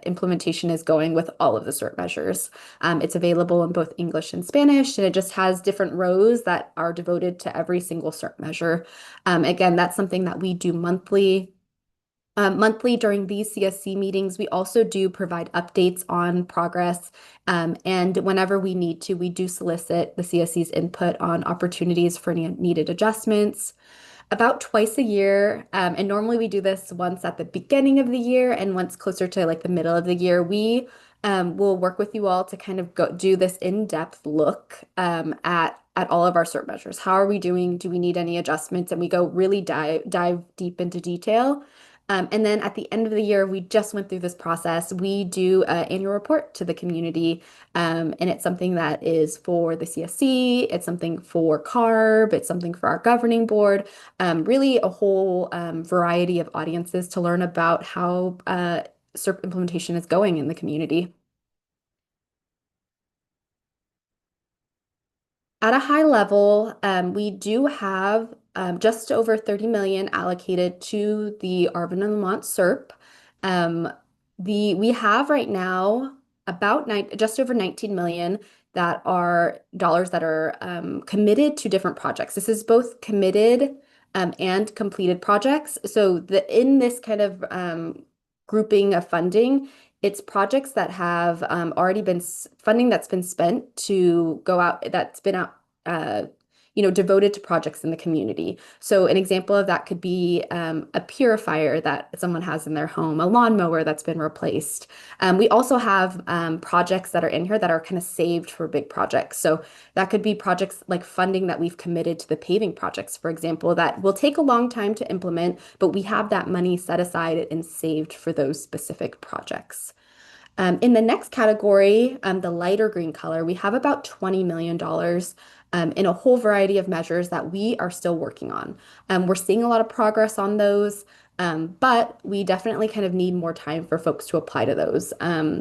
implementation is going with all of the SERP measures. It's available in both English and Spanish, and it just has different rows that are devoted to every single SERP measure. Again, that's something that we do monthly. Monthly during these CSC meetings, we also do provide updates on progress, and whenever we need to, we do solicit the CSC's input on opportunities for needed adjustments. about twice a year. And normally we do this once at the beginning of the year and once closer to like the middle of the year. We will work with you all to kind of go do this in-depth look at all of our CERT measures. How are we doing? Do we need any adjustments? And we go really dive deep into detail. And then at the end of the year, we just went through this process. We do an annual report to the community, and it's something that is for the CSC, it's something for CARB, it's something for our governing board, really a whole variety of audiences to learn about how CERP implementation is going in the community. At a high level, we do have just over 30 million allocated to the Arvin and Lamont CERP. We have right now about just over 19 million that are dollars that are committed to different projects. This is both committed and completed projects. So in this kind of grouping of funding, it's projects that have already been funding that's been spent to go out, that's been out, devoted to projects in the community. So an example of that could be a purifier that someone has in their home, a lawnmower that's been replaced. We also have projects that are in here that are kind of saved for big projects. So that could be projects like funding that we've committed to the paving projects, for example, that will take a long time to implement, but we have that money set aside and saved for those specific projects. In the next category, the lighter green color, we have about $20 million in a whole variety of measures that we are still working on. We're seeing a lot of progress on those, but we definitely kind of need more time for folks to apply to those.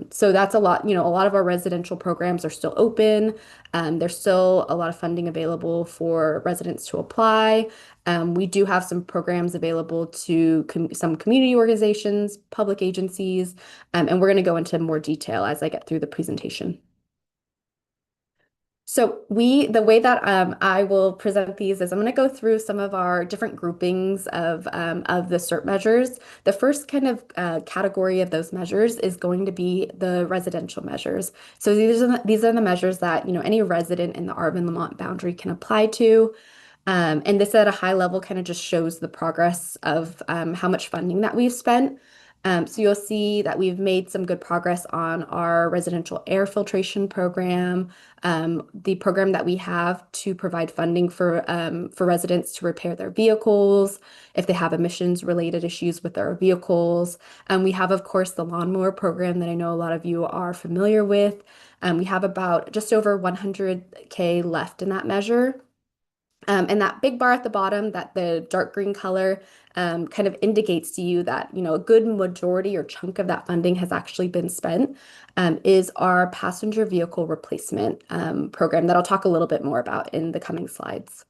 So that's a lot, a lot of our residential programs are still open. There's still a lot of funding available for residents to apply. We do have some programs available to some community organizations, public agencies, and we're going to go into more detail as I get through the presentation. So the way that I will present these is I'm going to go through some of our different groupings of the CERT measures. The first kind of category of those measures is going to be the residential measures. So these are the measures that any resident in the Arvin-Lamont boundary can apply to. And this at a high level kind of just shows the progress of how much funding that we've spent. So you'll see that we've made some good progress on our residential air filtration program, the program that we have to provide funding for residents to repair their vehicles if they have emissions related issues with their vehicles. We have, of course, the lawnmower program that I know a lot of you are familiar with. We have about just over 100K left in that measure. And that big bar at the bottom, that the dark green color, kind of indicates to you that, a good majority or chunk of that funding has actually been spent, is our passenger vehicle replacement program that I'll talk a little bit more about in the coming slides.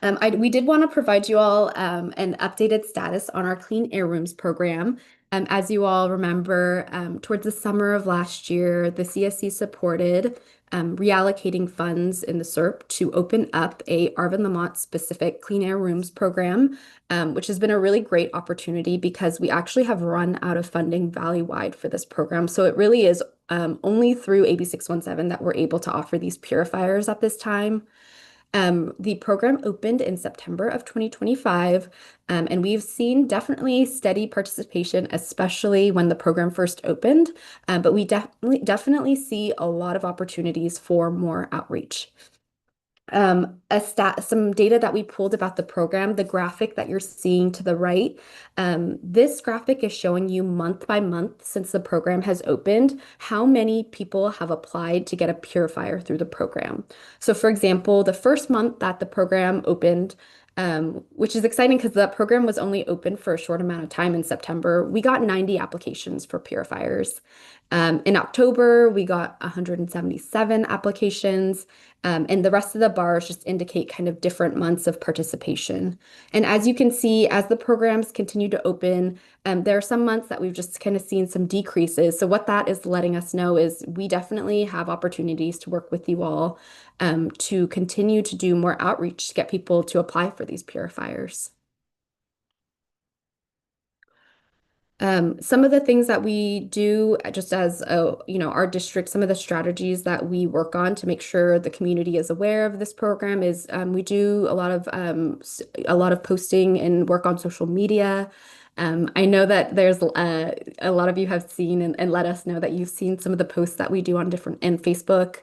We did want to provide you all an updated status on our Clean Air Rooms program. As you all remember, towards the summer of last year, the CSC supported reallocating funds in the CERP to open up a Arvin-Lamont specific Clean Air Rooms program, which has been a really great opportunity because we actually have run out of funding valley-wide for this program. So it really is only through AB 617 that we're able to offer these purifiers at this time. The program opened in September of 2025, and we've seen definitely steady participation, especially when the program first opened, but we definitely see a lot of opportunities for more outreach. Some data that we pulled about the program, the graphic that you're seeing to the right, this graphic is showing you month by month since the program has opened, how many people have applied to get a purifier through the program. So for example, the first month that the program opened, which is exciting because the program was only open for a short amount of time in September, we got 90 applications for purifiers. In October, we got 177 applications, and the rest of the bars just indicate kind of different months of participation. And as you can see, as the programs continue to open, there are some months that we've just kind of seen some decreases. So what that is letting us know is we definitely have opportunities to work with you all to continue to do more outreach to get people to apply for these purifiers. Some of the things that we do, just as our district, some of the strategies that we work on to make sure the community is aware of this program is we do a lot of posting and work on social media. I know that there's a lot of you have seen and let us know that you've seen some of the posts that we do on different and Facebook.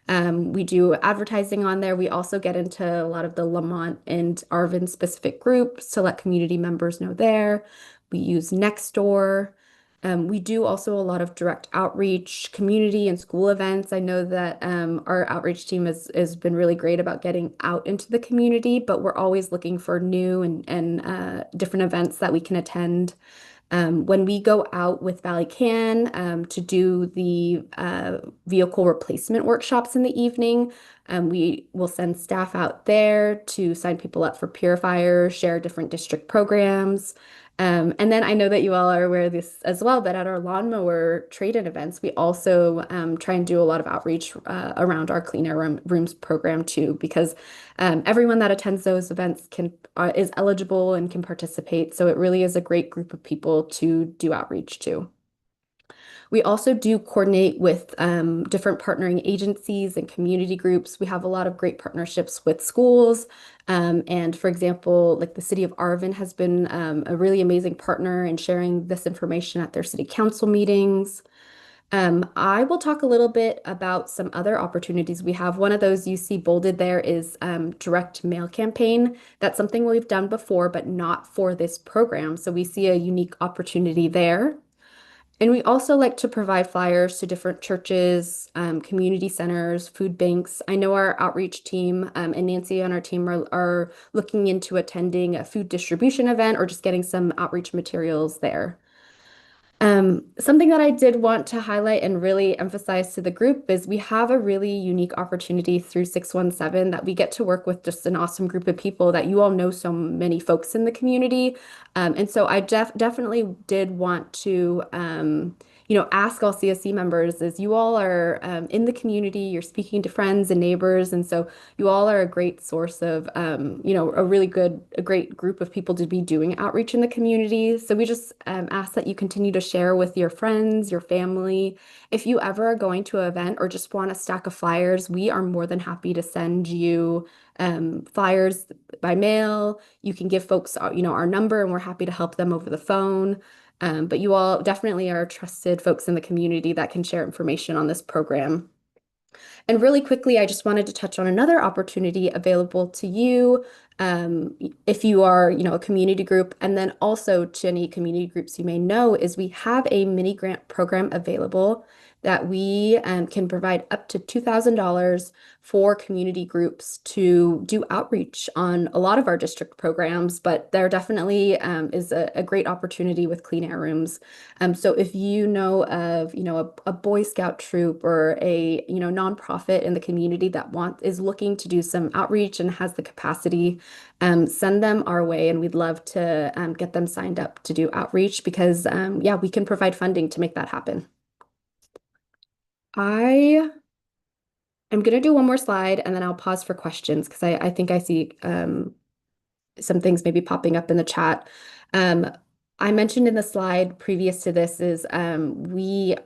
We do advertising on there. We also get into a lot of the Lamont and Arvin specific groups to let community members know there. We use Nextdoor. We do also a lot of direct outreach, community and school events. I know that our outreach team has been really great about getting out into the community, but we're always looking for new and different events that we can attend. When we go out with Valley Can to do the vehicle replacement workshops in the evening, we will send staff out there to sign people up for purifiers, share different district programs. And then I know that you all are aware of this as well, but at our lawnmower trade-in events, we also try and do a lot of outreach around our Clean Air Rooms program too, because everyone that attends those events is eligible and can participate. So it really is a great group of people to do outreach to. We also do coordinate with different partnering agencies and community groups. We have a lot of great partnerships with schools. And for example, like the city of Arvin has been a really amazing partner in sharing this information at their city council meetings. I will talk a little bit about some other opportunities we have. One of those you see bolded there is direct mail campaign. That's something we've done before, but not for this program. So we see a unique opportunity there. And we also like to provide flyers to different churches, community centers, food banks. I know our outreach team and Nancy on our team are looking into attending a food distribution event or just getting some outreach materials there. Something that I did want to highlight and really emphasize to the group is we have a really unique opportunity through 617 that we get to work with just an awesome group of people that you all know so many folks in the community. And so I definitely did want to, ask all CSC members as you all are in the community, you're speaking to friends and neighbors. And so you all are a great source of, a great group of people to be doing outreach in the community. So we just ask that you continue to share with your friends, your family. If you ever are going to an event or just want a stack of flyers, we are more than happy to send you flyers by mail. You can give folks, our number, and we're happy to help them over the phone. But you all definitely are trusted folks in the community that can share information on this program. And really quickly, I just wanted to touch on another opportunity available to you if you are, a community group, and then also to any community groups you may know, is we have a mini grant program available that we can provide up to $2,000 for community groups to do outreach on a lot of our district programs, but there definitely is a great opportunity with Clean Air Rooms. So if you know of, a Boy Scout troop or a, nonprofit in the community that is looking to do some outreach and has the capacity, send them our way, and we'd love to get them signed up to do outreach because, we can provide funding to make that happen. I am going to do one more slide and then I'll pause for questions because I think I see some things maybe popping up in the chat. I mentioned in the slide previous to this is the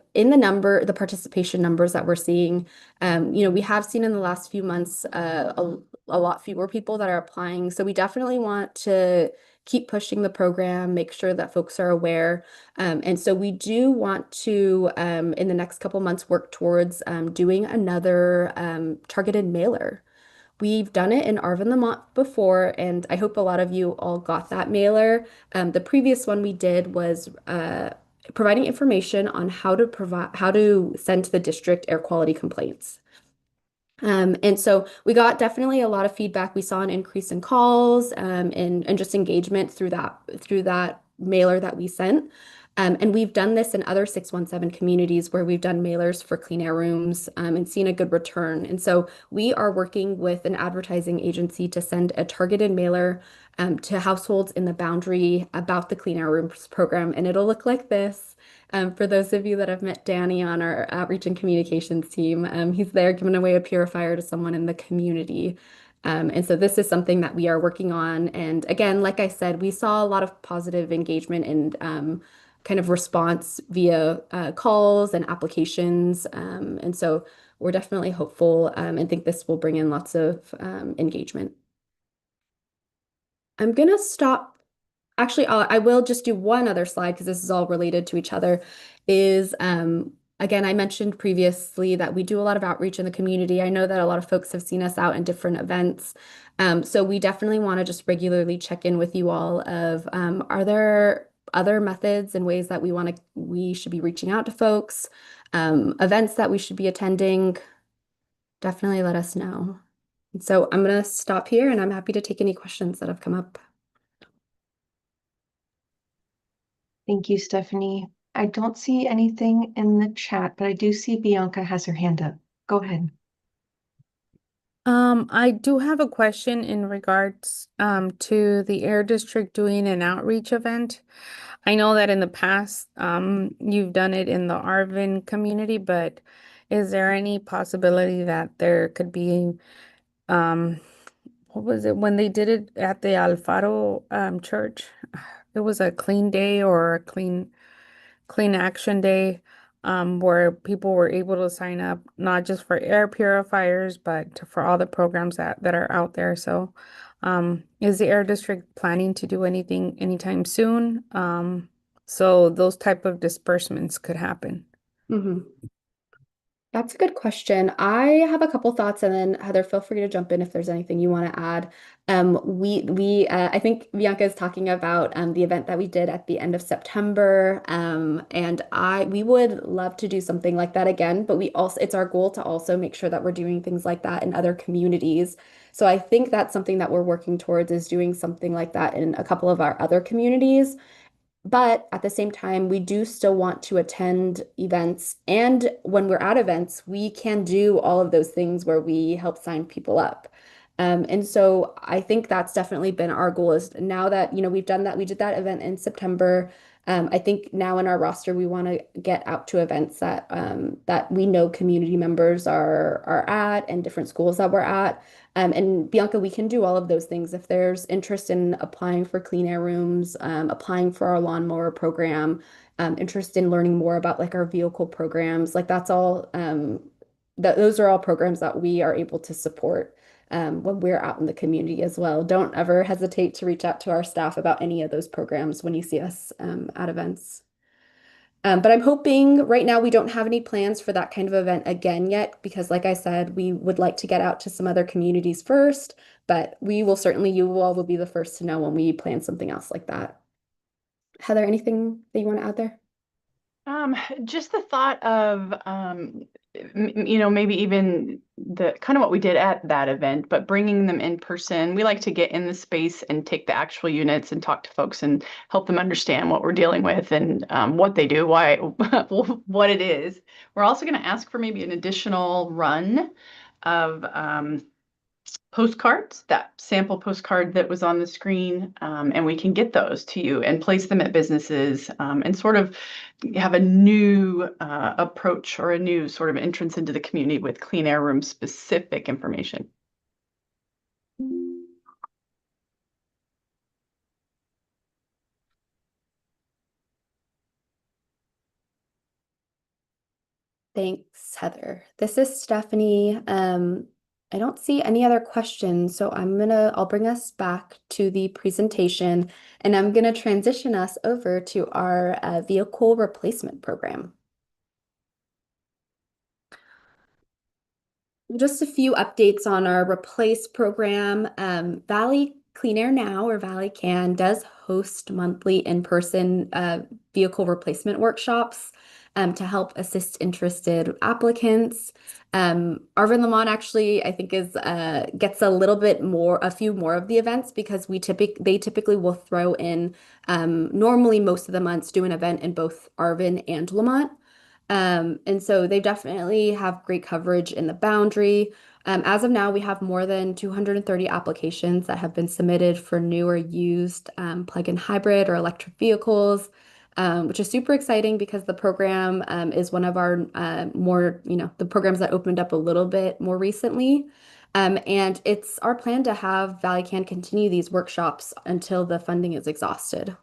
participation numbers that we're seeing, we have seen in the last few months a lot fewer people that are applying. So we definitely want to keep pushing the program, make sure that folks are aware. And so we do want to, in the next couple months, work towards doing another targeted mailer. We've done it in Arvin Lamont before, and I hope a lot of you all got that mailer. The previous one we did was providing information on how to send to the district air quality complaints. And so we got definitely a lot of feedback. We saw an increase in calls and just engagement through that mailer that we sent. And we've done this in other 617 communities where we've done mailers for Clean Air Rooms and seen a good return. And so we are working with an advertising agency to send a targeted mailer to households in the boundary about the Clean Air Rooms program. And it'll look like this. For those of you that have met Danny on our outreach and communications team, he's there giving away a purifier to someone in the community. And so this is something that we are working on. And again, like I said, we saw a lot of positive engagement and kind of response via calls and applications. And so we're definitely hopeful and think this will bring in lots of engagement. I'm gonna stop. Actually, I will just do one other slide because this is all related to each other. Again, I mentioned previously that we do a lot of outreach in the community. I know that a lot of folks have seen us out in different events. So we definitely want to just regularly check in with you all of are there other methods and ways that we should be reaching out to folks, events that we should be attending. Definitely let us know. And so I'm going to stop here and I'm happy to take any questions that have come up. Thank you, Stephanie. I don't see anything in the chat, but I do see Bianca has her hand up. Go ahead. I do have a question in regards to the Air District doing an outreach event. I know that in the past you've done it in the Arvin community, but is there any possibility that there could be what was it when they did it at the Alfaro church? It was a clean day or a clean action day where people were able to sign up not just for air purifiers but for all the programs that are out there. So is the Air District planning to do anything anytime soon so those type of disbursements could happen? Mhm. That's a good question. I have a couple thoughts, and then Heather, feel free to jump in if there's anything you want to add. I think Bianca is talking about the event that we did at the end of September, and we would love to do something like that again. But it's our goal to also make sure that we're doing things like that in other communities. So I think that's something that we're working towards is doing something like that in a couple of our other communities. But at the same time, we do still want to attend events. And when we're at events, we can do all of those things where we help sign people up. And so I think that's definitely been our goal is now that, we've done that, we did that event in September. I think now in our roster, we want to get out to events that we know community members are at and different schools that we're at. And Bianca, we can do all of those things. If there's interest in applying for clean air rooms, applying for our lawnmower program, interest in learning more about like our vehicle programs, like that's all, those are all programs that we are able to support when we're out in the community as well. Don't ever hesitate to reach out to our staff about any of those programs when you see us at events. But I'm hoping right now we don't have any plans for that kind of event again yet, because like I said, we would like to get out to some other communities first, but you all will be the first to know when we plan something else like that. Heather, anything that you want to add there? Just the thought of, maybe even the kind of what we did at that event, but bringing them in person. We like to get in the space and take the actual units and talk to folks and help them understand what we're dealing with and what they do, why, what it is. We're also going to ask for maybe an additional run of postcards, that sample postcard that was on the screen, and we can get those to you and place them at businesses and sort of have a new approach or a new sort of entrance into the community with clean air room specific information. Thanks, Heather. This is Stephanie. I don't see any other questions, so I'll bring us back to the presentation, and I'm gonna transition us over to our vehicle replacement program. Just a few updates on our Replace program. Valley Clean Air Now, or Valley Can, does host monthly in-person vehicle replacement workshops to help assist interested applicants. Arvin Lamont actually, I think, gets a few more of the events because they typically will throw in normally most of the months do an event in both Arvin and Lamont. And so they definitely have great coverage in the boundary. As of now, we have more than 230 applications that have been submitted for new or used plug-in hybrid or electric vehicles, which is super exciting because the program is one of our the programs that opened up a little bit more recently. And it's our plan to have Valley Can continue these workshops until the funding is exhausted.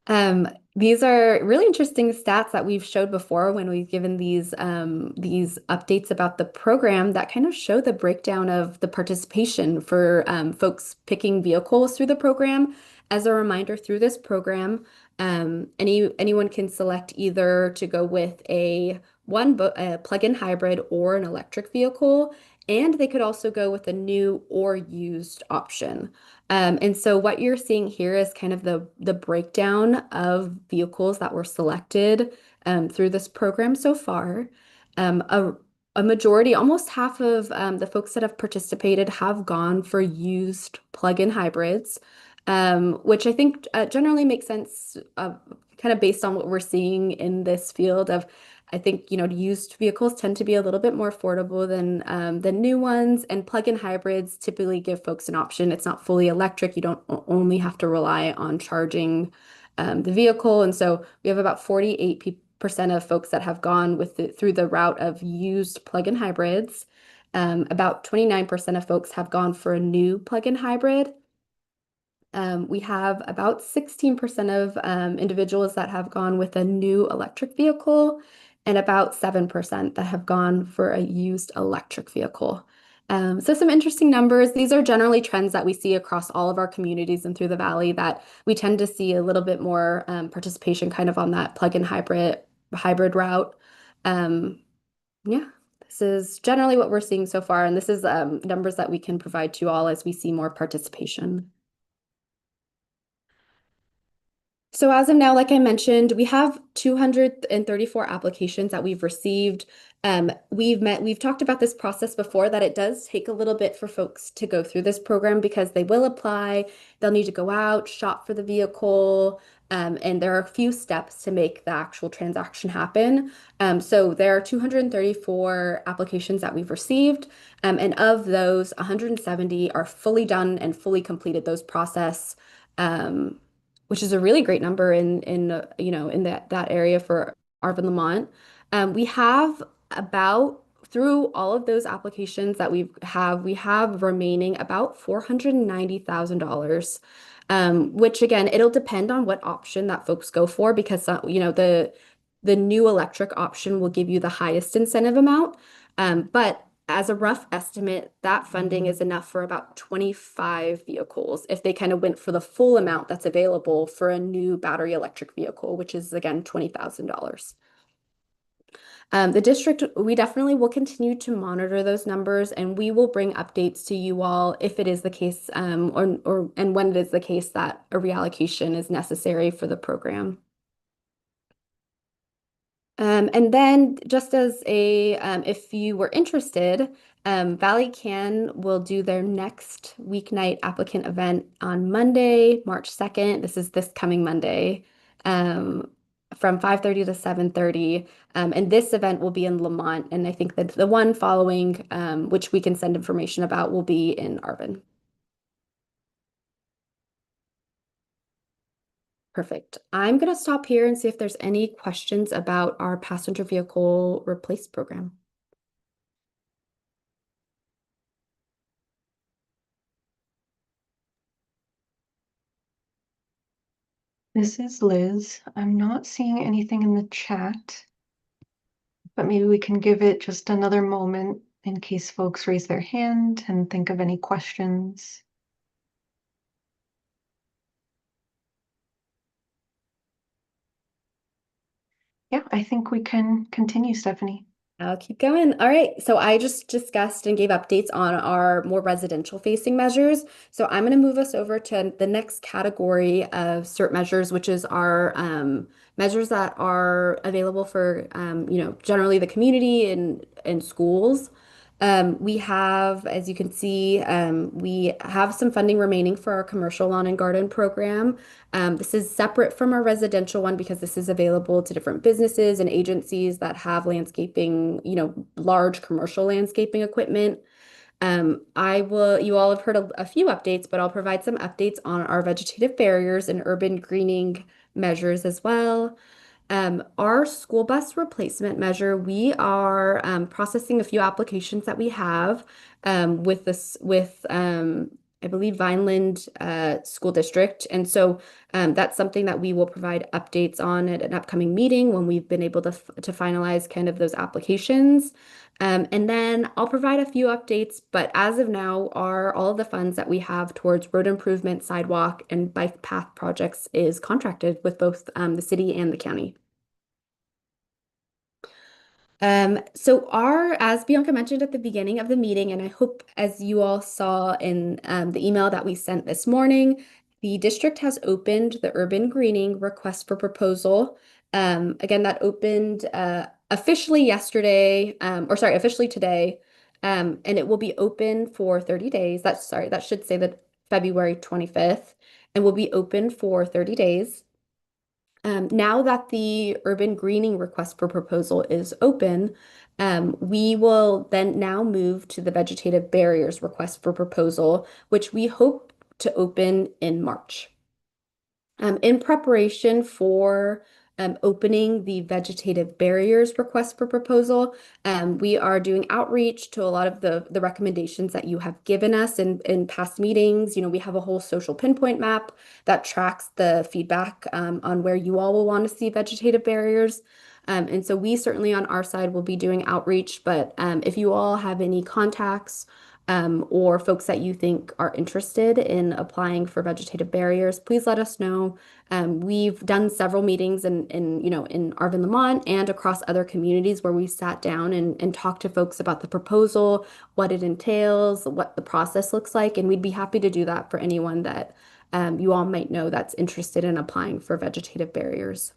These are really interesting stats that we've showed before when we've given these updates about the program that kind of show the breakdown of the participation for folks picking vehicles through the program. As a reminder, through this program, anyone can select either to go with a plug-in hybrid or an electric vehicle, and they could also go with a new or used option. And so what you're seeing here is kind of the breakdown of vehicles that were selected through this program so far. A majority, almost half of the folks that have participated have gone for used plug-in hybrids, which I think generally makes sense, kind of based on what we're seeing in this field of. I think, used vehicles tend to be a little bit more affordable than new ones, and plug-in hybrids typically give folks an option. It's not fully electric. You don't only have to rely on charging the vehicle. And so we have about 48% of folks that have gone through the route of used plug-in hybrids. About 29% of folks have gone for a new plug-in hybrid. We have about 16% of individuals that have gone with a new electric vehicle and about 7% that have gone for a used electric vehicle. So some interesting numbers. These are generally trends that we see across all of our communities and through the valley, that we tend to see a little bit more participation kind of on that plug-in hybrid route. Yeah, this is generally what we're seeing so far, and this is numbers that we can provide to you all as we see more participation. So as of now, like I mentioned, we have 234 applications that we've received. We've talked about this process before, that it does take a little bit for folks to go through this program because they will apply, they'll need to go out, shop for the vehicle, and there are a few steps to make the actual transaction happen. So there are 234 applications that we've received, and of those, 170 are fully done and fully completed those process. Which is a really great number in that area for Arvin, Lamont. We have about, through all of those applications that we have remaining about $490,000, which again, it'll depend on what option that folks go for, because the new electric option will give you the highest incentive amount. But as a rough estimate, that funding is enough for about 25 vehicles if they kind of went for the full amount that's available for a new battery electric vehicle, which is again $20,000. The district, we definitely will continue to monitor those numbers, and we will bring updates to you all if it is the case, and when it is the case that a reallocation is necessary for the program. And then just as if you were interested, Valley Can will do their next weeknight applicant event on Monday, March 2nd. This is this coming Monday, from 5:30 to 7:30. And this event will be in Lamont. And I think that the one following, which we can send information about, will be in Arvin. Perfect. I'm going to stop here and see if there's any questions about our passenger vehicle replace program. This is Liz. I'm not seeing anything in the chat, but maybe we can give it just another moment in case folks raise their hand and think of any questions. Yeah, I think we can continue, Stephanie. I'll keep going. All right. So I just discussed and gave updates on our more residential facing measures. So I'm going to move us over to the next category of CERT measures, which is our measures that are available for, generally the community and schools. We have, as you can see, we have some funding remaining for our commercial lawn and garden program. This is separate from our residential one because this is available to different businesses and agencies that have landscaping, large commercial landscaping equipment. You all have heard a few updates, but I'll provide some updates on our vegetative barriers and urban greening measures as well. Our school bus replacement measure, we are processing a few applications that we have with this, I I believe, Vineland School District. And so that's something that we will provide updates on at an upcoming meeting when we've been able to finalize kind of those applications. And then I'll provide a few updates, but as of now, all of the funds that we have towards road improvement, sidewalk, and bike path projects is contracted with both the city and the county. So as Bianca mentioned at the beginning of the meeting, and I hope as you all saw in the email that we sent this morning, the district has opened the urban greening request for proposal. Again, that opened officially yesterday, officially today, and it will be open for 30 days. That should say that February 25th, and will be open for 30 days. Now that the urban greening request for proposal is open, we will then now move to the vegetative barriers request for proposal, which we hope to open in March. In preparation for opening the vegetative barriers request for proposal, we are doing outreach to a lot of the recommendations that you have given us in past meetings. We have a whole social pinpoint map that tracks the feedback on where you all will want to see vegetative barriers. And so we certainly on our side will be doing outreach, but if you all have any contacts or folks that you think are interested in applying for vegetative barriers, please let us know. We've done several meetings in Arvin, Lamont, and across other communities where we sat down and talked to folks about the proposal, what it entails, what the process looks like, and we'd be happy to do that for anyone that you all might know that's interested in applying for vegetative barriers.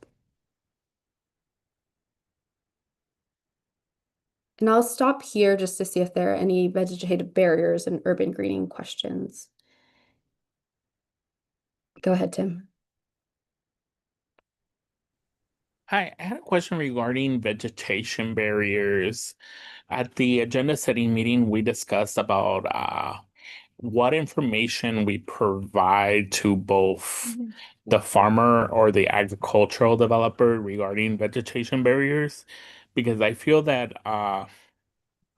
And I'll stop here just to see if there are any vegetative barriers and urban greening questions. Go ahead, Tim. Hi, I had a question regarding vegetation barriers. At the agenda setting meeting, we discussed about what information we provide to both the farmer or the agricultural developer regarding vegetation barriers, because I feel that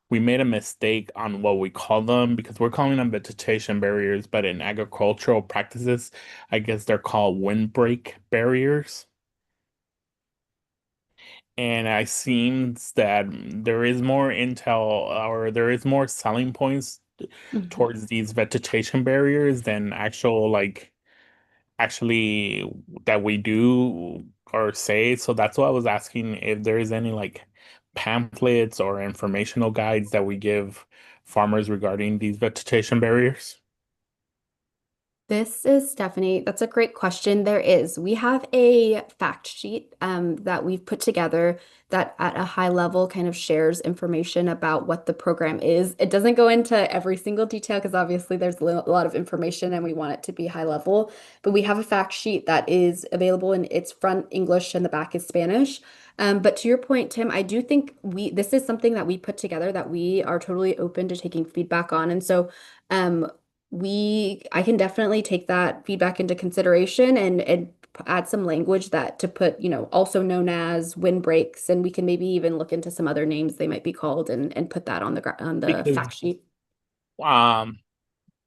we made a mistake on what we call them because we're calling them vegetation barriers, but in agricultural practices, I guess they're called windbreak barriers. And it seems that there is more intel or there is more selling points towards these vegetation barriers than actually that we do or say. So that's why I was asking if there is any pamphlets or informational guides that we give farmers regarding these vegetation barriers. This is Stephanie. That's a great question. There is. We have a fact sheet that we've put together that at a high level kind of shares information about what the program is. It doesn't go into every single detail because obviously there's a lot of information and we want it to be high level. But we have a fact sheet that is available in its front English and the back is Spanish. But to your point, Tim, I do think this is something that we put together that we are totally open to taking feedback on. And so I can definitely take that feedback into consideration and add some language to put, also known as windbreaks, and we can maybe even look into some other names they might be called and put that on the fact sheet.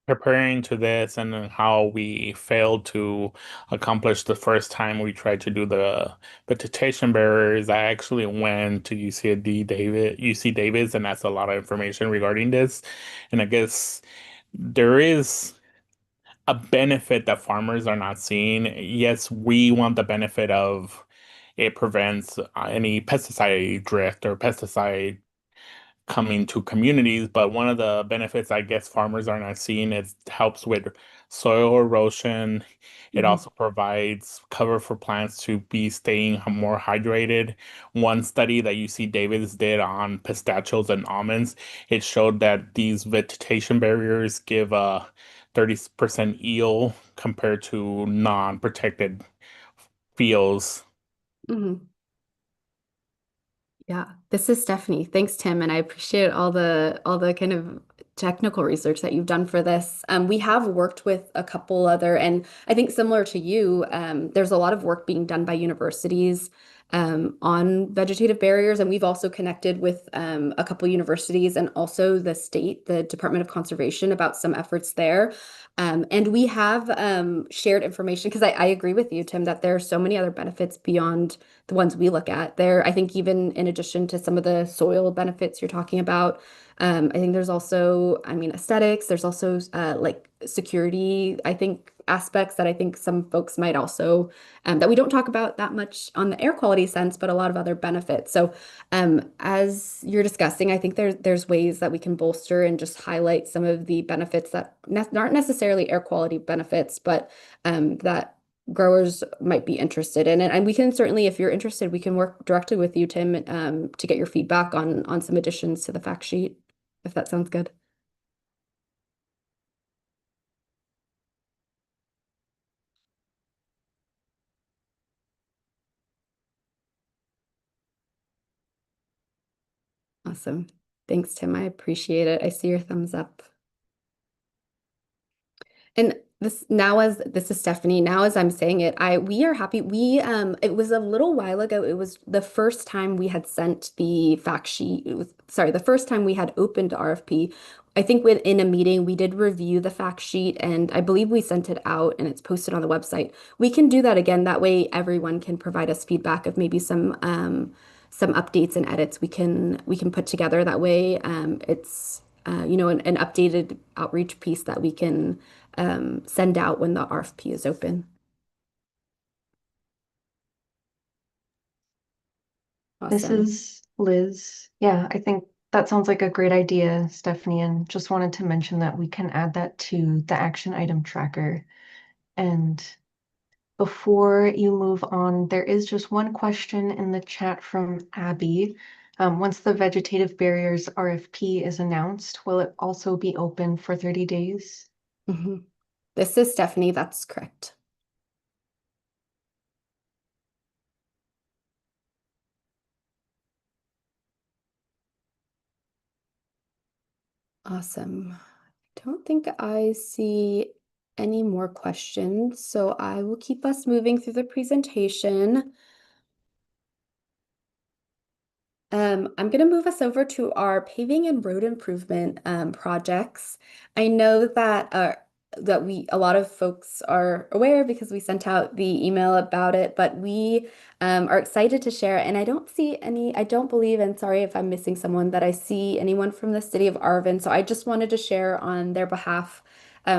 Preparing to this and then how we failed to accomplish the first time we tried to do the vegetation barriers, I actually went to UC Davis, and that's a lot of information regarding this. And I guess there is a benefit that farmers are not seeing. Yes, we want the benefit of it prevents any pesticide drift or pesticide coming to communities, but one of the benefits I guess farmers are not seeing is helps with soil erosion. It also provides cover for plants to be staying more hydrated. One study that UC Davis did on pistachios and almonds, it showed that these vegetation barriers give a 30% yield compared to non-protected fields. Yeah, this is Stephanie. Thanks, Tim, and I appreciate all the kind of technical research that you've done for this. We have worked with a couple other, and I think similar to you, there's a lot of work being done by universities on vegetative barriers. And we've also connected with a couple universities and also the state, the Department of Conservation, about some efforts there. And we have shared information because I agree with you, Tim, that there are so many other benefits beyond the ones we look at. There, I think even in addition to some of the soil benefits you're talking about, I think there's also, I mean, aesthetics, there's also like security, I think, aspects that I think some folks might also that we don't talk about that much on the air quality sense, but a lot of other benefits. So as you're discussing, I think there's ways that we can bolster and just highlight some of the benefits that aren't necessarily air quality benefits, but that growers might be interested in. And we can certainly, if you're interested, we can work directly with you, Tim, to get your feedback on some additions to the fact sheet, if that sounds good. Awesome. Thanks, Tim. I appreciate it. I see your thumbs up. And this is Stephanie. Now as I'm saying it, we are happy. It was a little while ago. It was the first time we had sent the fact sheet. The first time we had opened RFP. I think within a meeting we did review the fact sheet, and I believe we sent it out and it's posted on the website. We can do that again. That way everyone can provide us feedback of maybe some updates and edits we can put together. That way it's an updated outreach piece that we can send out when the RFP is open. This Awesome. is Liz. Yeah, I think that sounds like a great idea, Stephanie, and just wanted to mention that we can add that to the action item tracker. And before you move on, there is just one question in the chat from Abby. Once the vegetative barriers RFP is announced, will it also be open for 30 days? Mhm. This is Stephanie. That's correct. Awesome. I don't think I see any more questions, so I will keep us moving through the presentation. I'm going to move us over to our paving and road improvement projects. I know that a lot of folks are aware because we sent out the email about it, but we are excited to share. And I don't believe, and sorry if I'm missing someone, that I see anyone from the city of Arvin. So I just wanted to share on their behalf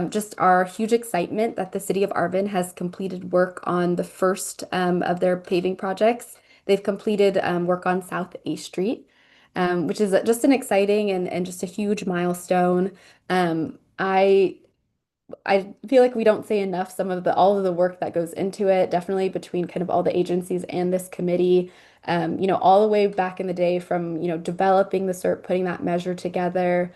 just our huge excitement that the city of Arvin has completed work on the first of their paving projects. They've completed work on South A Street, which is just an exciting and just a huge milestone. I feel like we don't say enough some of all of the work that goes into it, definitely between kind of all the agencies and this committee. All the way back in the day from, developing the CERT, putting that measure together,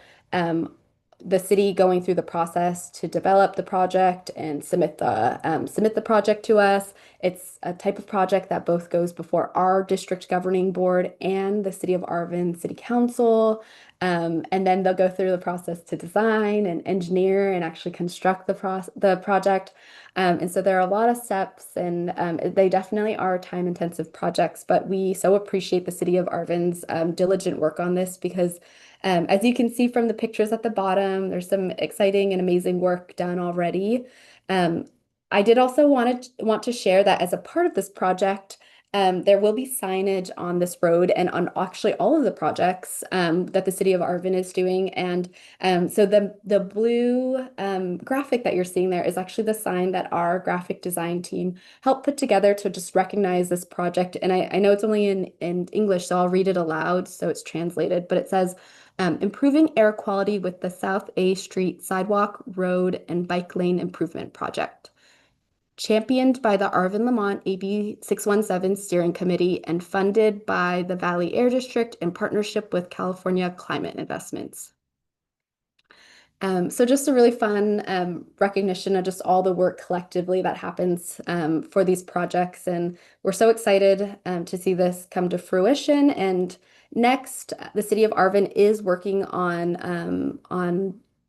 the city going through the process to develop the project and submit the project to us. It's a type of project that both goes before our district governing board and the City of Arvin City Council. And then they'll go through the process to design and engineer and actually construct the project. And so there are a lot of steps, and they definitely are time-intensive projects, but we so appreciate the City of Arvin's diligent work on this because as you can see from the pictures at the bottom, there's some exciting and amazing work done already. I did also want to share that as a part of this project, there will be signage on this road and on actually all of the projects that the city of Arvin is doing. And so the blue graphic that you're seeing there is actually the sign that our graphic design team helped put together to just recognize this project. And I know it's only in English, so I'll read it aloud so it's translated, but it says, improving air quality with the South A Street Sidewalk, Road, and Bike Lane Improvement Project. Championed by the Arvin Lamont AB 617 Steering Committee and funded by the Valley Air District in partnership with California Climate Investments. So just a really fun recognition of just all the work collectively that happens for these projects. And we're so excited to see this come to fruition. And next, the city of Arvin is working on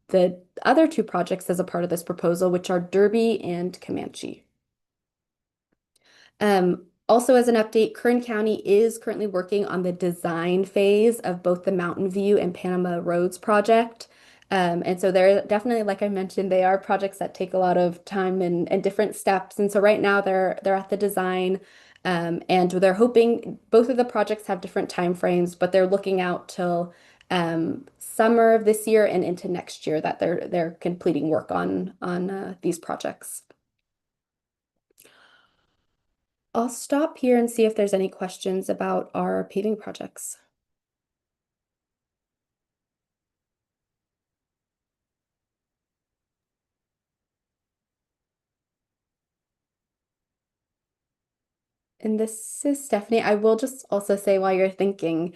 the other two projects as a part of this proposal, which are Derby and Comanche. Also, as an update, Kern County is currently working on the design phase of both the Mountain View and Panama Roads project. And so they're definitely, like I mentioned, they are projects that take a lot of time and different steps. And so right now they're at the design, and they're hoping both of the projects have different time frames, but they're looking out till summer of this year and into next year that they're completing work on these projects. I'll stop here and see if there's any questions about our paving projects. And this is Stephanie. I will just also say while you're thinking,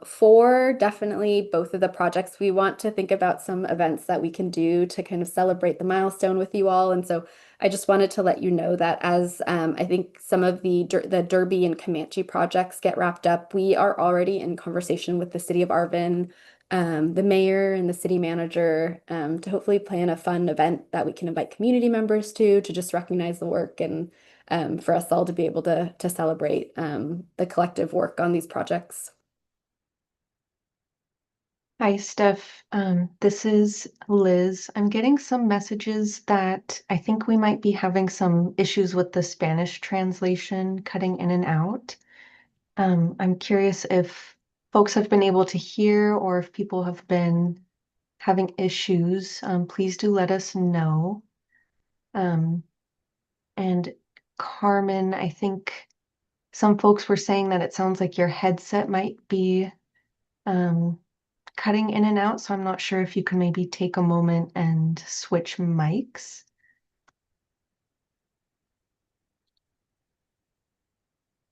for definitely both of the projects, we want to think about some events that we can do to kind of celebrate the milestone with you all. And so I just wanted to let you know that as I think some of the Derby and Comanche projects get wrapped up, we are already in conversation with the city of Arvin, the mayor and the city manager, to hopefully plan a fun event that we can invite community members to just recognize the work and for us all to be able to celebrate the collective work on these projects. Hi, Steph. This is Liz. I'm getting some messages that I think we might be having some issues with the Spanish translation cutting in and out. I'm curious if folks have been able to hear or if people have been having issues. Please do let us know. And Carmen, I think some folks were saying that it sounds like your headset might be cutting in and out, so I'm not sure if you can maybe take a moment and switch mics.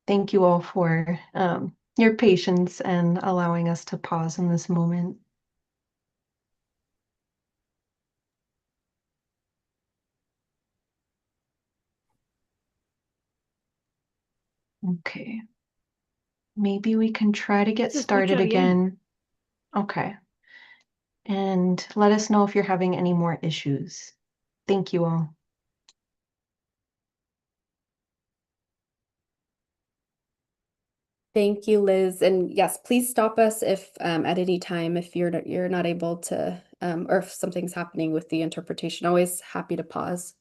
Thank you all for your patience and allowing us to pause in this moment. Okay. Maybe we can try to get started again. Okay. And let us know if you're having any more issues. Thank you all. Thank you, Liz. And yes, please stop us if at any time if you're not able to or if something's happening with the interpretation. Always happy to pause.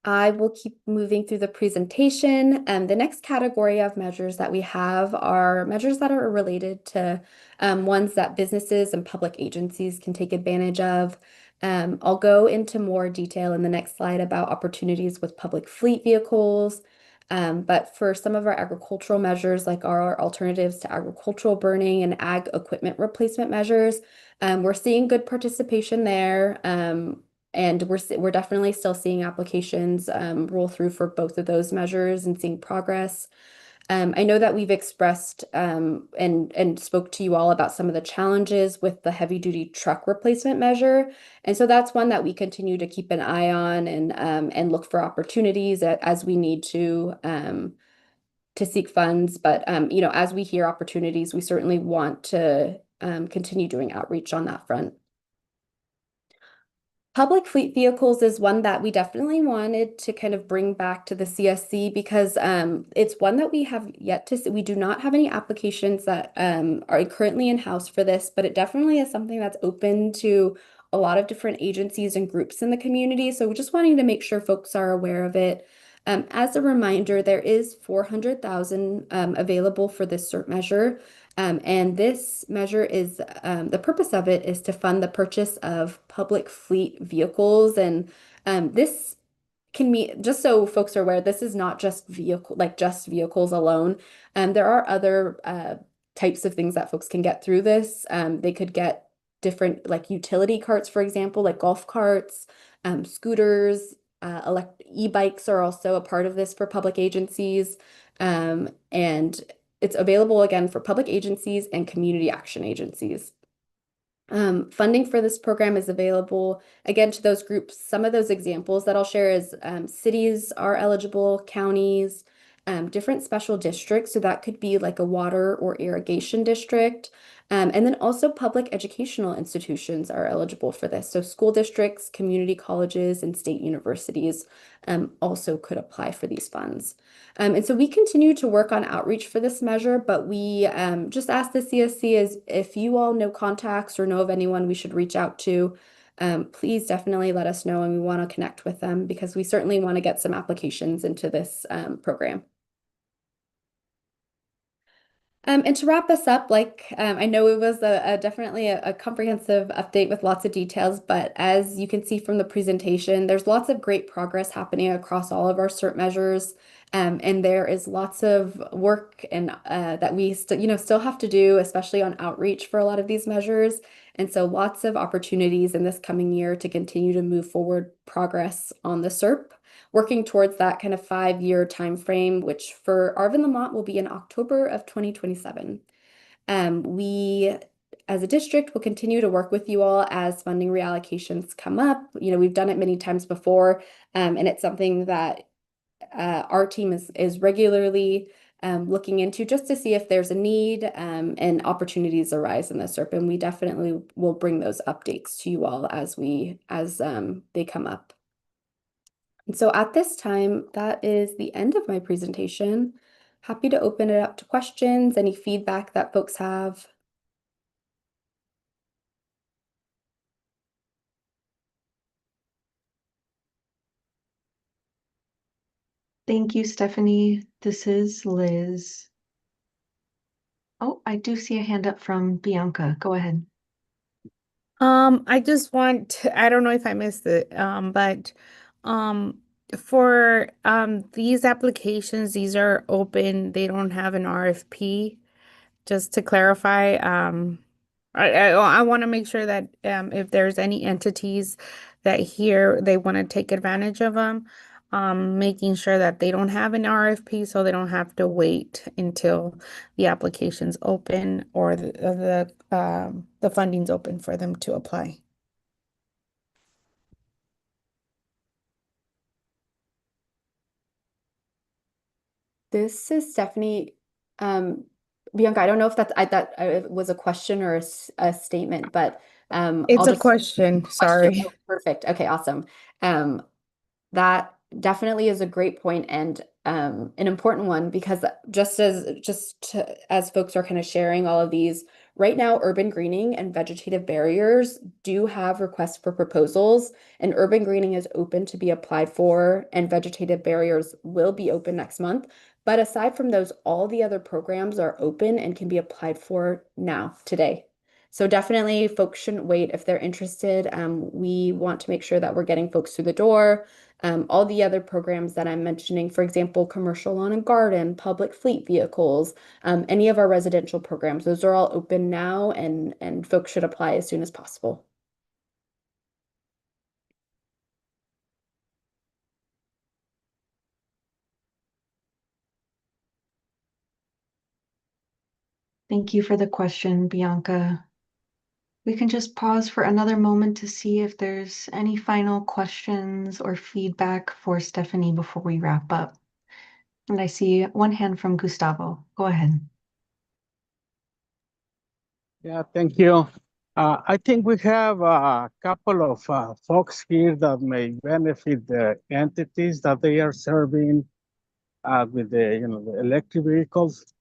I will keep moving through the presentation. The next category of measures that we have are measures that are related to ones that businesses and public agencies can take advantage of. I'll go into more detail in the next slide about opportunities with public fleet vehicles. But for some of our agricultural measures, like our alternatives to agricultural burning and ag equipment replacement measures, we're seeing good participation there. And we're definitely still seeing applications roll through for both of those measures and seeing progress. I know that we've expressed and spoke to you all about some of the challenges with the heavy duty truck replacement measure. And so that's one that we continue to keep an eye on and look for opportunities as we need to seek funds. But as we hear opportunities, we certainly want to continue doing outreach on that front. Public fleet vehicles is one that we definitely wanted to kind of bring back to the CSC because it's one that we have yet to see. We do not have any applications that are currently in-house for this, but it definitely is something that's open to a lot of different agencies and groups in the community. So we're just wanting to make sure folks are aware of it. As a reminder, there is $400,000 available for this CERT measure. And this measure is, the purpose of it is to fund the purchase of public fleet vehicles. And this can be, just so folks are aware, this is not just just vehicles alone. There are other types of things that folks can get through this. They could get different like utility carts, for example, like golf carts, scooters, e-bikes are also a part of this for public agencies. And it's available again for public agencies and community action agencies. Funding for this program is available again to those groups. Some of those examples that I'll share is cities are eligible, counties, different special districts. So that could be like a water or irrigation district. And then also public educational institutions are eligible for this. So school districts, community colleges, and state universities also could apply for these funds. And so we continue to work on outreach for this measure, but we just ask the CSC is if you all know contacts or know of anyone we should reach out to, please definitely let us know, and we want to connect with them because we certainly want to get some applications into this program. And to wrap us up, I know it was definitely a comprehensive update with lots of details, but as you can see from the presentation, there's lots of great progress happening across all of our CERT measures. And there is lots of work and that we still have to do, especially on outreach for a lot of these measures. And so lots of opportunities in this coming year to continue to move forward progress on the CERP, working towards that kind of 5-year time frame, which for Arvin Lamont will be in October of 2027. We, as a district, will continue to work with you all as funding reallocations come up. We've done it many times before, and it's something that our team is regularly looking into just to see if there's a need and opportunities arise in the SERP, and we definitely will bring those updates to you all as they come up. And so at this time, that is the end of my presentation. Happy to open it up to questions, any feedback that folks have. Thank you, Stephanie. This is Liz. Oh, I do see a hand up from Bianca. Go ahead. I just I don't know if I missed it, but for these applications, these are open, they don't have an RFP. Just to clarify, I want to make sure that if there's any entities that here they want to take advantage of them, making sure that they don't have an RFP so they don't have to wait until the application's open or the funding's open for them to apply. This is Stephanie. Bianca, I don't know if that was a question or a statement, but It's a question, sorry. Oh, perfect. Okay, awesome. That definitely is a great point and an important one because just as folks are kind of sharing all of these, right now, urban greening and vegetative barriers do have requests for proposals, and urban greening is open to be applied for, and vegetative barriers will be open next month. But aside from those, all the other programs are open and can be applied for now, today. So definitely folks shouldn't wait if they're interested. We want to make sure that we're getting folks through the door. All the other programs that I'm mentioning, for example, commercial lawn and garden, public fleet vehicles, any of our residential programs, those are all open now and folks should apply as soon as possible. Thank you for the question, Bianca. We can just pause for another moment to see if there's any final questions or feedback for Stephanie before we wrap up. And I see one hand from Gustavo. Go ahead. Yeah, thank you. I think we have a couple of folks here that may benefit the entities that they are serving with the the electric vehicles.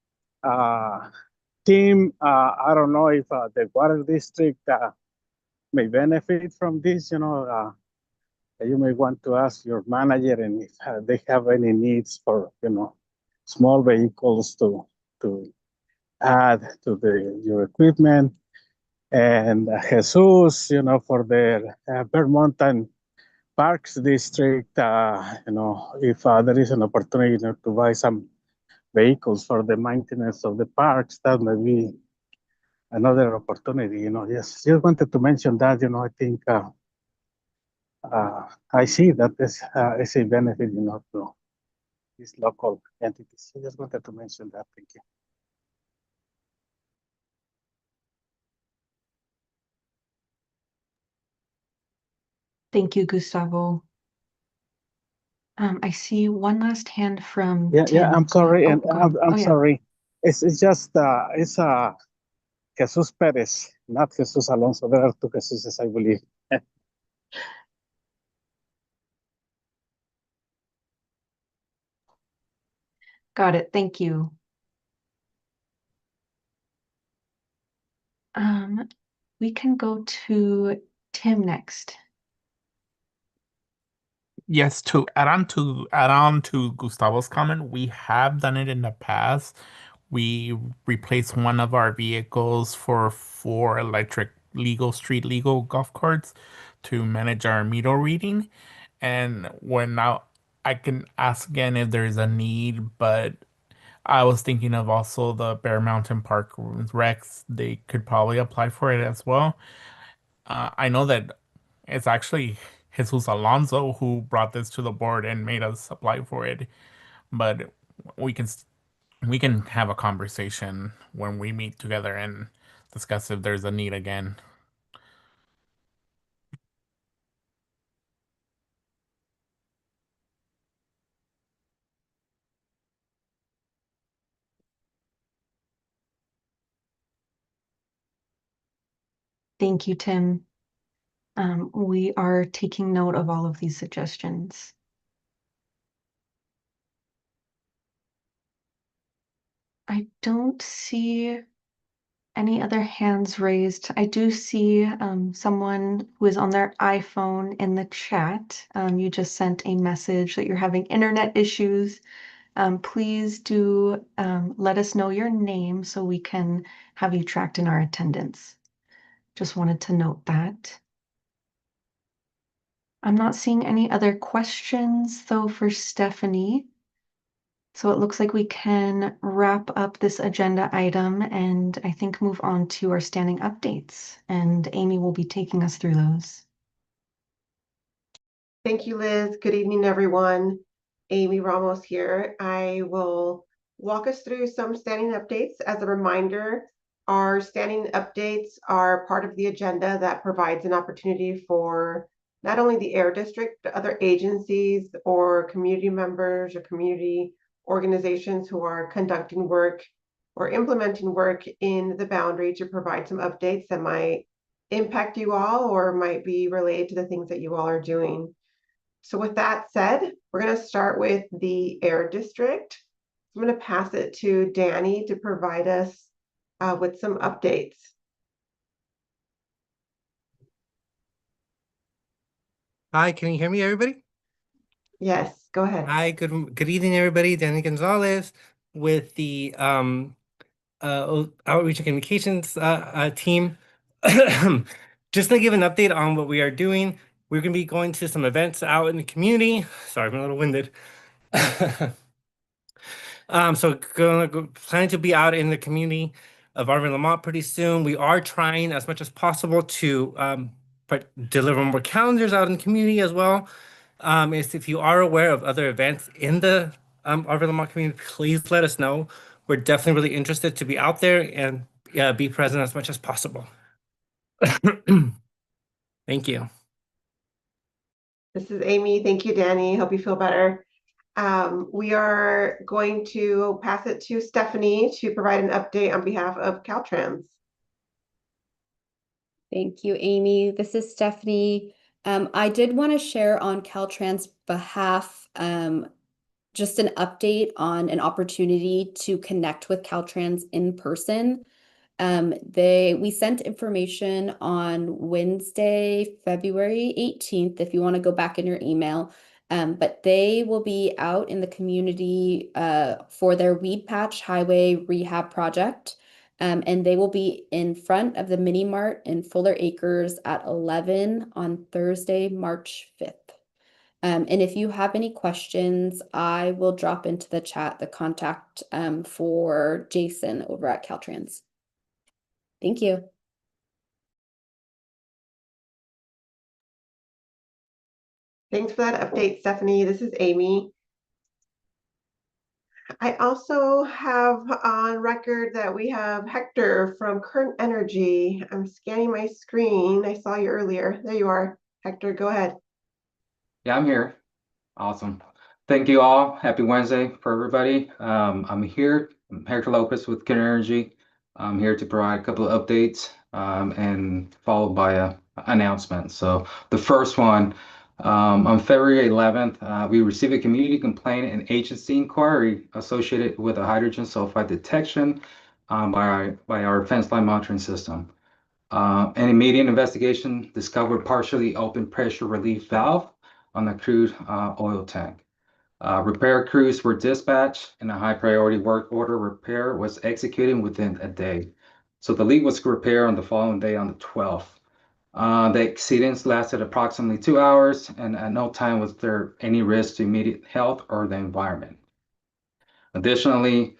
Team, I don't know if the water district may benefit from this. You may want to ask your manager and if they have any needs for small vehicles to add to your equipment. And Jesus, for the Vermont Parks District, if there is an opportunity to buy some vehicles for the maintenance of the parks, that may be another opportunity. Just wanted to mention that. I think I see that this is a benefit, to these local entities. I just wanted to mention that. Thank you. Thank you, Gustavo. I see one last hand from Yeah, Tim. I'm sorry, and Go ahead. I'm Oh, yeah. sorry. It's just it's Jesus Perez, not Jesus Alonso. There are two Jesuses, I believe. Got it. Thank you. We can go to Tim next. Yes, to add on to Gustavo's comment, we have done it in the past. We replaced one of our vehicles for four electric street legal golf carts to manage our meter reading. And when now I can ask again if there's a need, but I was thinking of also the Bear Mountain Park Rex. They could probably apply for it as well. I know that it's actually Jesus Alonso who brought this to the board and made us apply for it, but we can we can have a conversation when we meet together and discuss if there's a need again. Thank you, Tim. We are taking note of all of these suggestions. I don't see any other hands raised. I do see someone who is on their iPhone in the chat. You just sent a message that you're having internet issues. Please do let us know your name so we can have you tracked in our attendance. Just wanted to note that. I'm not seeing any other questions though for Stephanie. So it looks like we can wrap up this agenda item and I think move on to our standing updates. And Amy will be taking us through those. Thank you, Liz. Good evening, everyone. Amy Ramos here. I will walk us through some standing updates. As a reminder, our standing updates are part of the agenda that provides an opportunity for not only the Air District, but other agencies or community members or community organizations who are conducting work or implementing work in the boundary to provide some updates that might impact you all or might be related to the things that you all are doing. So with that said, we're going to start with the Air District. I'm going to pass it to Danny to provide us with some updates. Hi, can you hear me, everybody? Yes, go ahead. Hi, good evening, everybody. Danny Gonzalez with the Outreach and Communications team. Just to give an update on what we are doing, we're going to be going to some events out in the community. Sorry, I'm a little winded. So planning to be out in the community of Arvin, Lamont pretty soon. We are trying as much as possible to deliver more calendars out in the community as well. If you are aware of other events in the Arvin, Lamont community, please let us know. We're definitely really interested to be out there and be present as much as possible. Thank you. This is Amy. Thank you, Danny. Hope you feel better. We are going to pass it to Stephanie to provide an update on behalf of Caltrans. Thank you, Amy. This is Stephanie. I did want to share on Caltrans' behalf just an update on an opportunity to connect with Caltrans in person. We sent information on Wednesday, February 18th, if you want to go back in your email. But they will be out in the community for their Weed Patch Highway Rehab project. And they will be in front of the Mini Mart in Fuller Acres at 11 on Thursday, March 5th. And if you have any questions, I will drop into the chat the contact for Jason over at Caltrans. Thank you. Thanks for that update, Stephanie. This is Amy. I also have on record that we have Hector from Current Energy. I'm scanning my screen. I saw you earlier. There you are. Hector, go ahead. Yeah, I'm here. Awesome. Thank you all. Happy Wednesday for everybody. I'm Hector Lopez with Kinder Energy. I'm here to provide a couple of updates and followed by a announcement. So the first one, on February 11th, we received a community complaint and agency inquiry associated with a hydrogen sulfide detection by our fence line monitoring system. An immediate investigation discovered partially open pressure relief valve on the crude oil tank. Repair crews were dispatched and a high priority work order repair was executed within a day. So the leak was repaired on the following day on the 12th. The exceedance lasted approximately 2 hours, and at no time was there any risk to immediate health or the environment. Additionally,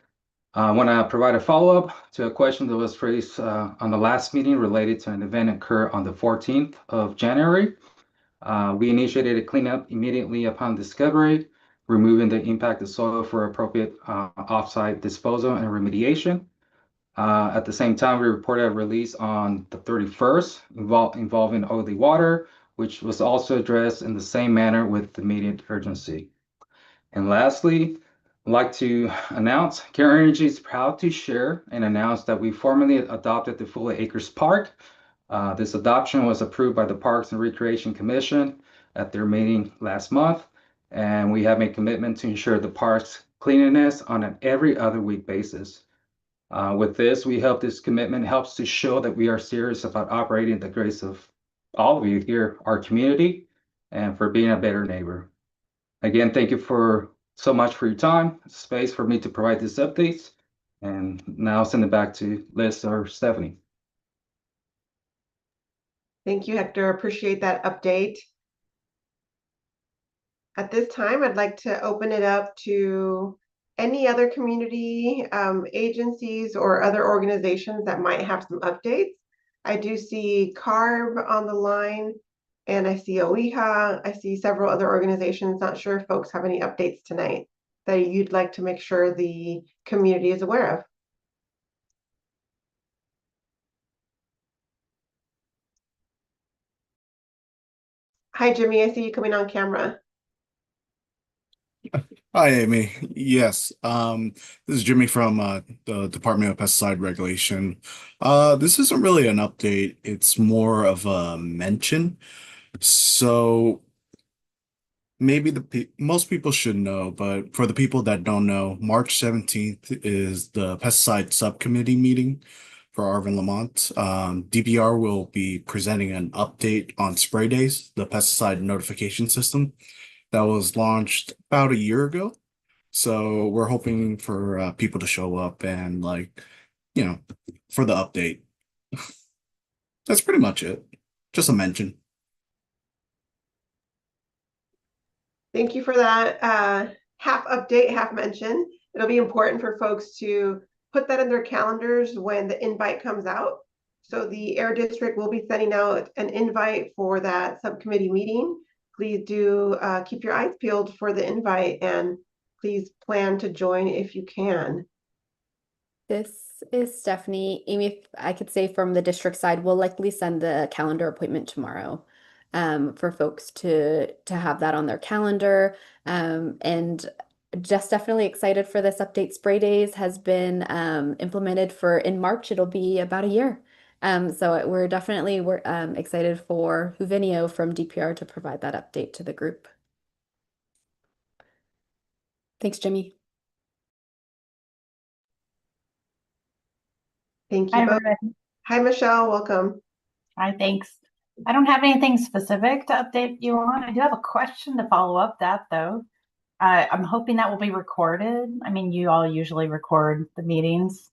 I want to provide a follow-up to a question that was raised on the last meeting related to an event occurred on the 14th of January. We initiated a cleanup immediately upon discovery, removing the impacted soil for appropriate offsite disposal and remediation. At the same time, we reported a release on the 31st involving oily water, which was also addressed in the same manner with immediate urgency. And lastly, I'd like to announce Care Energy is proud to share and announce that we formally adopted the Fuller Acres Park. This adoption was approved by the Parks and Recreation Commission at their meeting last month, and we have made commitment to ensure the park's cleanliness on an every other week basis. With this, we hope this commitment helps to show that we are serious about operating the grace of all of you here, our community, and for being a better neighbor. Again, thank you so much for your time, space for me to provide these updates, and now I'll send it back to Liz or Stephanie. Thank you, Hector. Appreciate that update. At this time, I'd like to open it up to any other community agencies or other organizations that might have some updates. I do see CARB on the line, and I see OEHA. I see several other organizations. Not sure if folks have any updates tonight that you'd like to make sure the community is aware of. Hi, Jimmy. I see you coming on camera. Hi, Amy. Yes, this is Jimmy from the Department of Pesticide Regulation. This isn't really an update, it's more of a mention. So maybe most people should know, but for the people that don't know, March 17th is the pesticide subcommittee meeting for Arvin, Lamont. DPR will be presenting an update on Spray Days, the pesticide notification system that was launched about a year ago. So we're hoping for people to show up and for the update. That's pretty much it. Just a mention. Thank you for that half update, half mention. It'll be important for folks to put that in their calendars when the invite comes out. So the Air District will be sending out an invite for that subcommittee meeting. Please do keep your eyes peeled for the invite and please plan to join if you can. This is Stephanie. Amy, if I could say from the district side, we'll likely send the calendar appointment tomorrow for folks to have that on their calendar. And just definitely excited for this update. Spray Days has been implemented in March. It'll be about a year. So we're excited for Juvenio from DPR to provide that update to the group. Thanks, Jimmy. Thank you Hi, both. everybody. Hi, Michelle. Welcome. Hi, thanks. I don't have anything specific to update you on. I do have a question to follow up that, though. I'm hoping that will be recorded. I mean, you all usually record the meetings.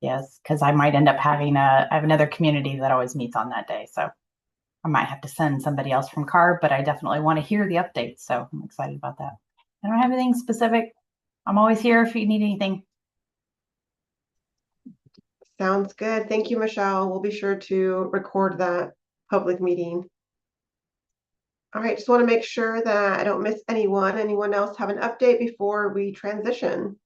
Yes, because I might end up I have another community that always meets on that day. So I might have to send somebody else from CARB, but I definitely want to hear the updates. So I'm excited about that. I don't have anything specific. I'm always here if you need anything. Sounds good. Thank you, Michelle. We'll be sure to record that public meeting. All right, just want to make sure that I don't miss anyone. Anyone else have an update before we transition?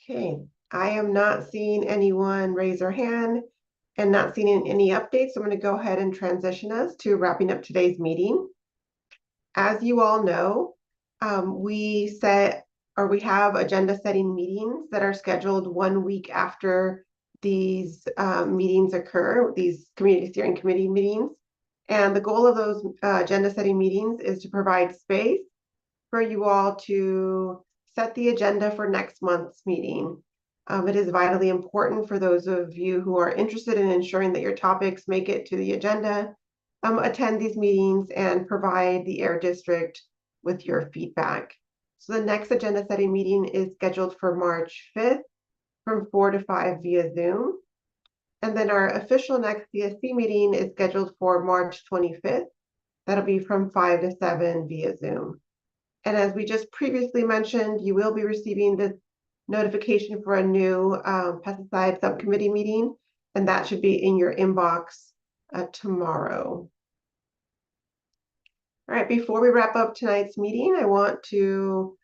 Okay, I am not seeing anyone raise their hand. and not seeing any updates, I'm going to go ahead and transition us to wrapping up today's meeting. As you all know, we have agenda setting meetings that are scheduled 1 week after these meetings occur, these community steering committee meetings. And the goal of those agenda setting meetings is to provide space for you all to set the agenda for next month's meeting. It is vitally important for those of you who are interested in ensuring that your topics make it to the agenda, attend these meetings and provide the Air District with your feedback. So the next agenda setting meeting is scheduled for March 5th from 4 to 5 via Zoom. And then our official next CSC meeting is scheduled for March 25th. That'll be from 5 to 7 via Zoom. And as we just previously mentioned, you will be receiving the notification for a new pesticide subcommittee meeting, and that should be in your inbox tomorrow. All right, before we wrap up tonight's meeting, I want to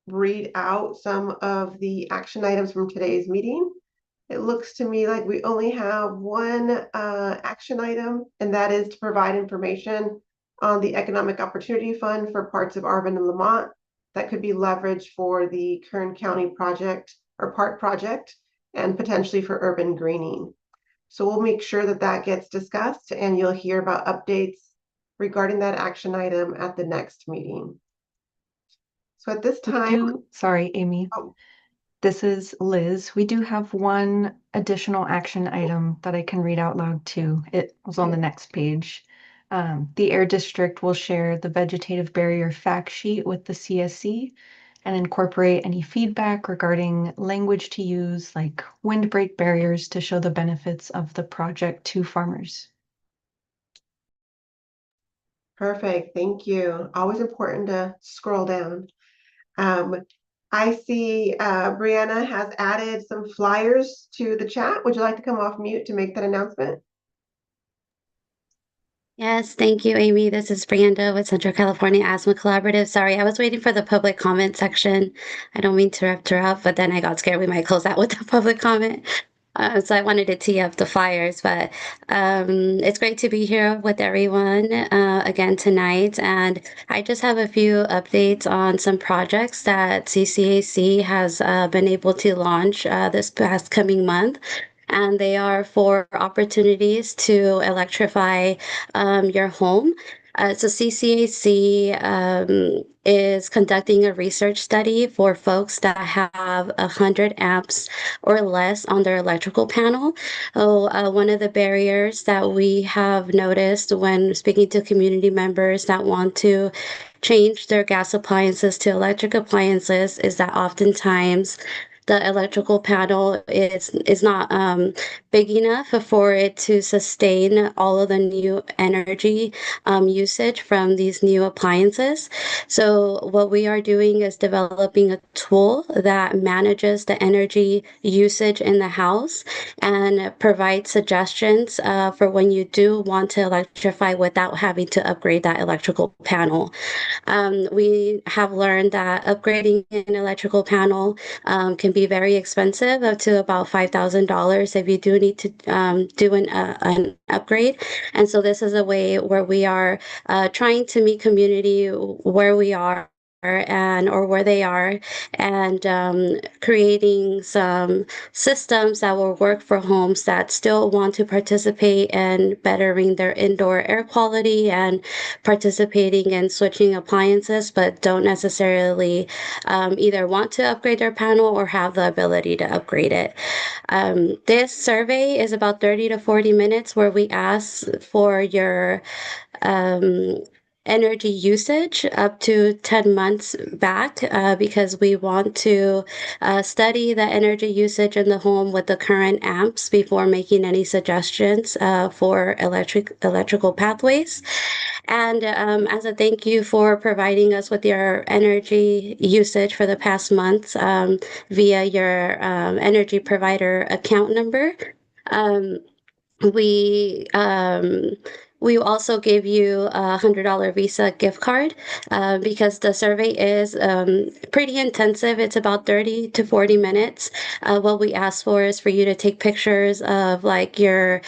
read out some of the action items from today's meeting. It looks to me like we only have one action item, and that is to provide information on the Economic Opportunity Fund for parts of Arvin and Lamont that could be leveraged for the Kern County project or park project and potentially for urban greening. So we'll make sure that that gets discussed and you'll hear about updates regarding that action item at the next meeting. So at this time, sorry, Amy. Oh. This is Liz. We do have one additional action item that I can read out loud too. It was on the next page. The Air District will share the vegetative barrier fact sheet with the CSC and incorporate any feedback regarding language to use like windbreak barriers to show the benefits of the project to farmers. Perfect, thank you. Always important to scroll down. I see Brianna has added some flyers to the chat. Would you like to come off mute to make that announcement? Yes, thank you, Amy. This is Brianda with Central California Asthma Collaborative. Sorry, I was waiting for the public comment section. I don't mean to interrupt, but then I got scared we might close out with the public comment. So I wanted to tee up the flyers, but it's great to be here with everyone again tonight. And I just have a few updates on some projects that CCAC has been able to launch this past coming month. And they are for opportunities to electrify your home. So CCAC is conducting a research study for folks that have 100 amps or less on their electrical panel. One of the barriers that we have noticed when speaking to community members that want to change their gas appliances to electric appliances is that oftentimes the electrical panel is not big enough for it to sustain all of the new energy usage from these new appliances. So what we are doing is developing a tool that manages the energy usage in the house and provides suggestions for when you do want to electrify without having to upgrade that electrical panel. We have learned that upgrading an electrical panel can be very expensive, up to about $5,000 if you do need to do an upgrade. And so this is a way where we are trying to meet community where we are or where they are, and creating some systems that will work for homes that still want to participate in bettering their indoor air quality and participating in switching appliances, but don't necessarily either want to upgrade their panel or have the ability to upgrade it. This survey is about 30 to 40 minutes where we ask for your energy usage up to 10 months back because we want to study the energy usage in the home with the current amps before making any suggestions for electrical pathways. And as a thank you for providing us with your energy usage for the past months via your energy provider account number, we We also give you a $100 Visa gift card because the survey is pretty intensive. It's about 30 to 40 minutes. What we ask for is for you to take pictures of like your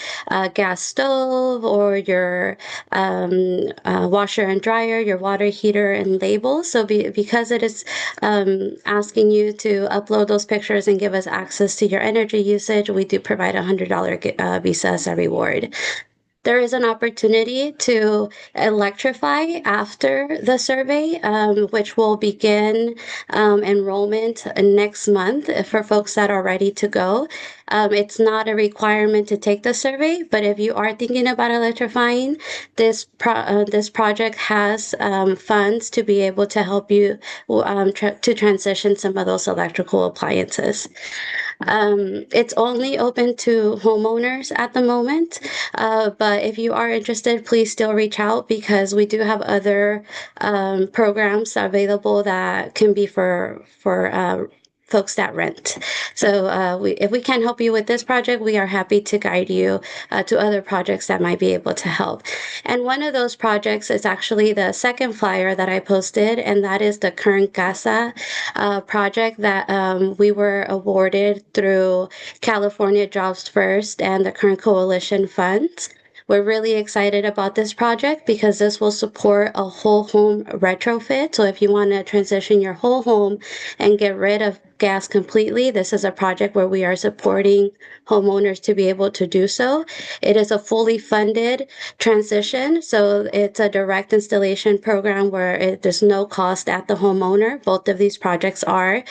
gas stove or your washer and dryer, your water heater and labels. So because it is asking you to upload those pictures and give us access to your energy usage, we do provide a $100 Visa as a reward. There is an opportunity to electrify after the survey, which will begin enrollment next month for folks that are ready to go. It's not a requirement to take the survey, but if you are thinking about electrifying, this project has funds to be able to help you to transition some of those electrical appliances. It's only open to homeowners at the moment, but if you are interested, please still reach out because we do have other programs available that can be for folks that rent. So if we can help you with this project, we are happy to guide you to other projects that might be able to help. And one of those projects is actually the second flyer that I posted, and that is the Current Casa project that we were awarded through California Jobs First and the Current Coalition funds. We're really excited about this project because this will support a whole home retrofit. So if you want to transition your whole home and get rid of gas completely, this is a project where we are supporting homeowners to be able to do so. It is a fully funded transition. So it's a direct installation program where there's no cost at the homeowner. Both of these projects are.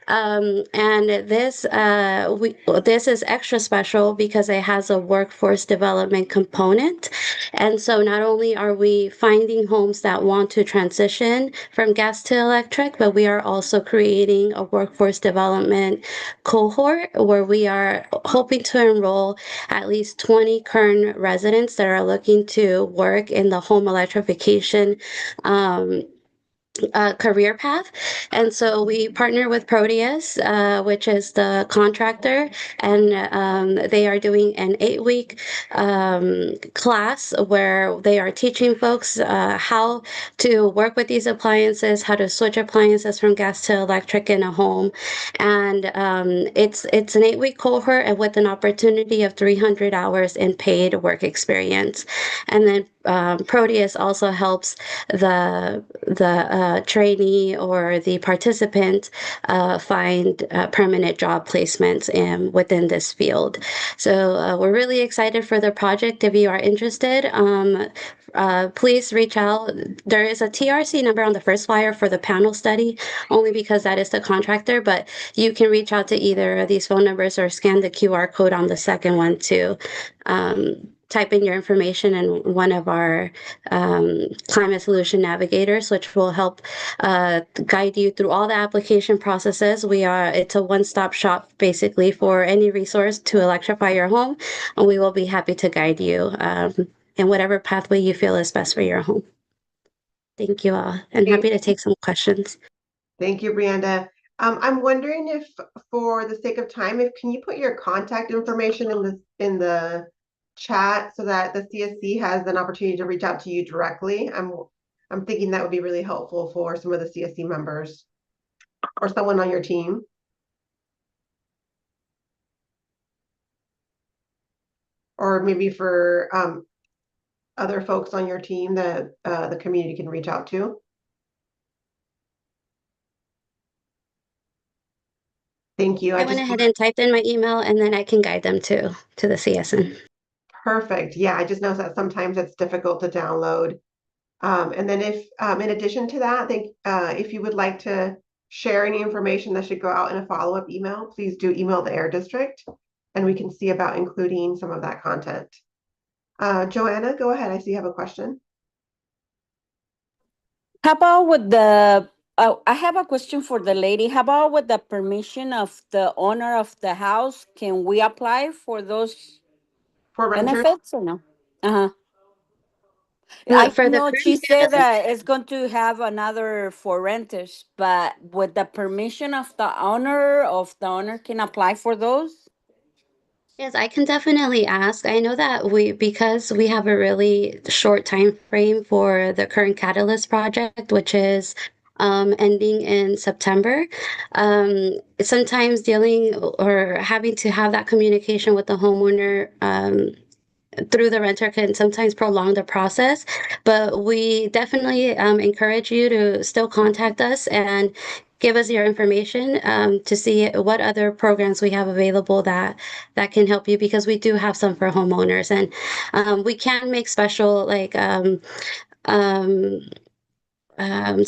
And this is extra special because it has a workforce development component. And so not only are we finding homes that want to transition from gas to electric, but we are also creating a workforce development cohort where we are hoping to enroll at least 20 current residents that are looking to work in the home electrification career path. And so we partner with Proteus, which is the contractor, and they are doing an 8-week class where they are teaching folks how to work with these appliances, how to switch appliances from gas to electric in a home. And it's an 8-week cohort and with an opportunity of 300 hours in paid work experience. And then Proteus also helps the trainee or the participant find permanent job placements within this field. So we're really excited for the project. If you are interested, please reach out. There is a TRC number on the first flyer for the panel study, only because that is the contractor, but you can reach out to either of these phone numbers or scan the QR code on the second one to type in your information, and one of our climate solution navigators, which will help guide you through all the application processes. It's a one-stop shop basically for any resource to electrify your home, and we will be happy to guide you in whatever pathway you feel is best for your home. Thank you all, and happy to take some questions. Thank you, Brianda. I'm wondering if, for the sake of time, can you put your contact information in the chat so that the CSC has an opportunity to reach out to you directly? I'm thinking that would be really helpful for some of the CSC members or someone on your team. Or maybe for other folks on your team that the community can reach out to. Thank you. I went ahead and typed in my email, and then I can guide them to the CSN. Perfect. Yeah, I just know that sometimes it's difficult to download. And then if, in addition to that, I think if you would like to share any information that should go out in a follow-up email, please do email the Air District, and we can see about including some of that content. Joanna, go ahead. I see you have a question. How about with the, I have a question for the lady. How about with the permission of the owner of the house? Can we apply for those benefits or no? I know she said that it's going to have another for renters, but with the permission of the owner can apply for those? Yes, I can definitely ask. I know that because we have a really short time frame for the current Catalyst project, which is ending in September. Sometimes dealing or having to have that communication with the homeowner through the renter can sometimes prolong the process, but we definitely encourage you to still contact us and give us your information to see what other programs we have available that can help you, because we do have some for homeowners, and we can make special um,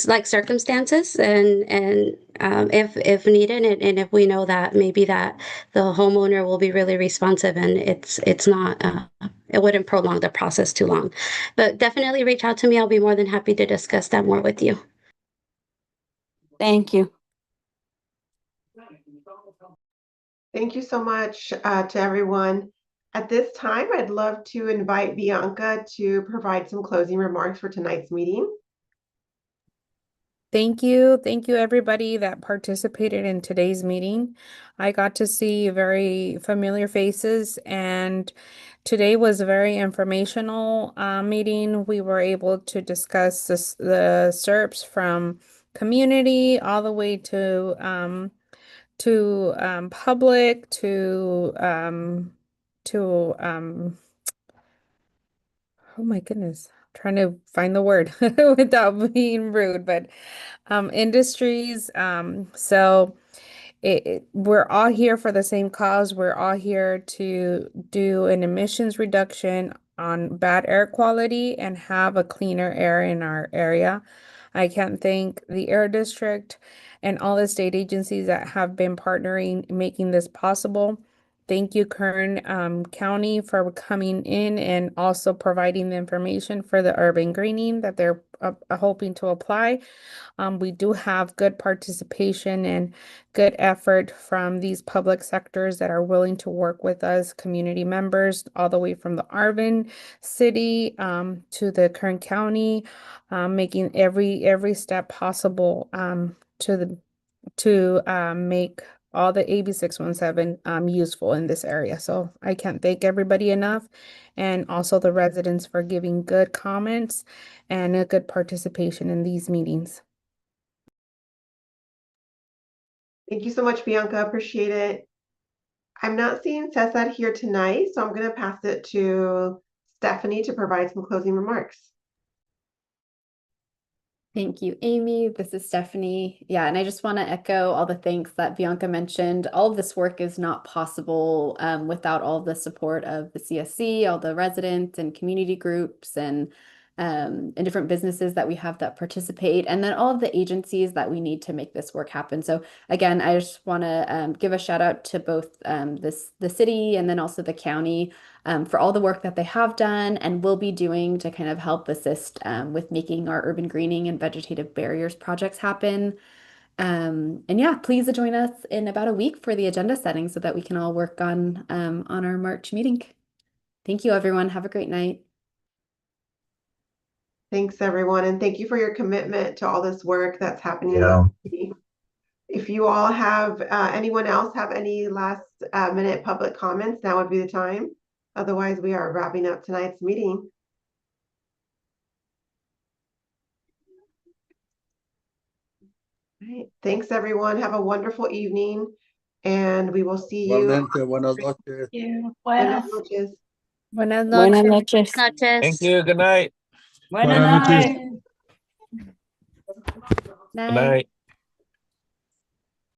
like circumstances and if needed, and if we know that maybe that the homeowner will be really responsive and it's not it wouldn't prolong the process too long. But definitely reach out to me. I'll be more than happy to discuss that more with you. Thank you. Thank you so much to everyone. At this time, I'd love to invite Bianca to provide some closing remarks for tonight's meeting. Thank you. Thank you, everybody that participated in today's meeting. I got to see very familiar faces, and today was a very informational meeting. We were able to discuss the SERPs from community all the way to public to oh my goodness, trying to find the word without being rude, but industries. So we're all here for the same cause. We're all here to do an emissions reduction on bad air quality and have a cleaner air in our area. I can't thank the Air District and all the state agencies that have been partnering, making this possible. Thank you, Kern County, for coming in and also providing the information for the urban greening that they're hoping to apply. We do have good participation and good effort from these public sectors that are willing to work with us, community members, all the way from the Arvin city to the Kern County, making every step possible to make all the AB 617 useful in this area. So I can't thank everybody enough, and also the residents for giving good comments and a good participation in these meetings. Thank you so much, Bianca. Appreciate it. I'm not seeing Cesar here tonight, so I'm going to pass it to Stephanie to provide some closing remarks. Thank you, Amy. This is Stephanie. Yeah, and I just want to echo all the thanks that Bianca mentioned. All of this work is not possible without all the support of the CSC, all the residents and community groups and different businesses that we have that participate, and then all of the agencies that we need to make this work happen. So again, I just want to give a shout out to both the city and then also the county for all the work that they have done and will be doing to kind of help assist with making our urban greening and vegetative barriers projects happen. And yeah, please join us in about a week for the agenda setting so that we can all work on our March meeting. Thank you, everyone. Have a great night. Thanks, everyone, and thank you for your commitment to all this work that's happening in the city. If you all have, anyone else have any last minute public comments, now would be the time. Otherwise, we are wrapping up tonight's meeting. All right. Thanks, everyone. Have a wonderful evening, and we will see you. Buenas noches. Buenas noches. Buenas Buenas noches. noches. Thank you. Good night. Buenas noches. Night. Good night.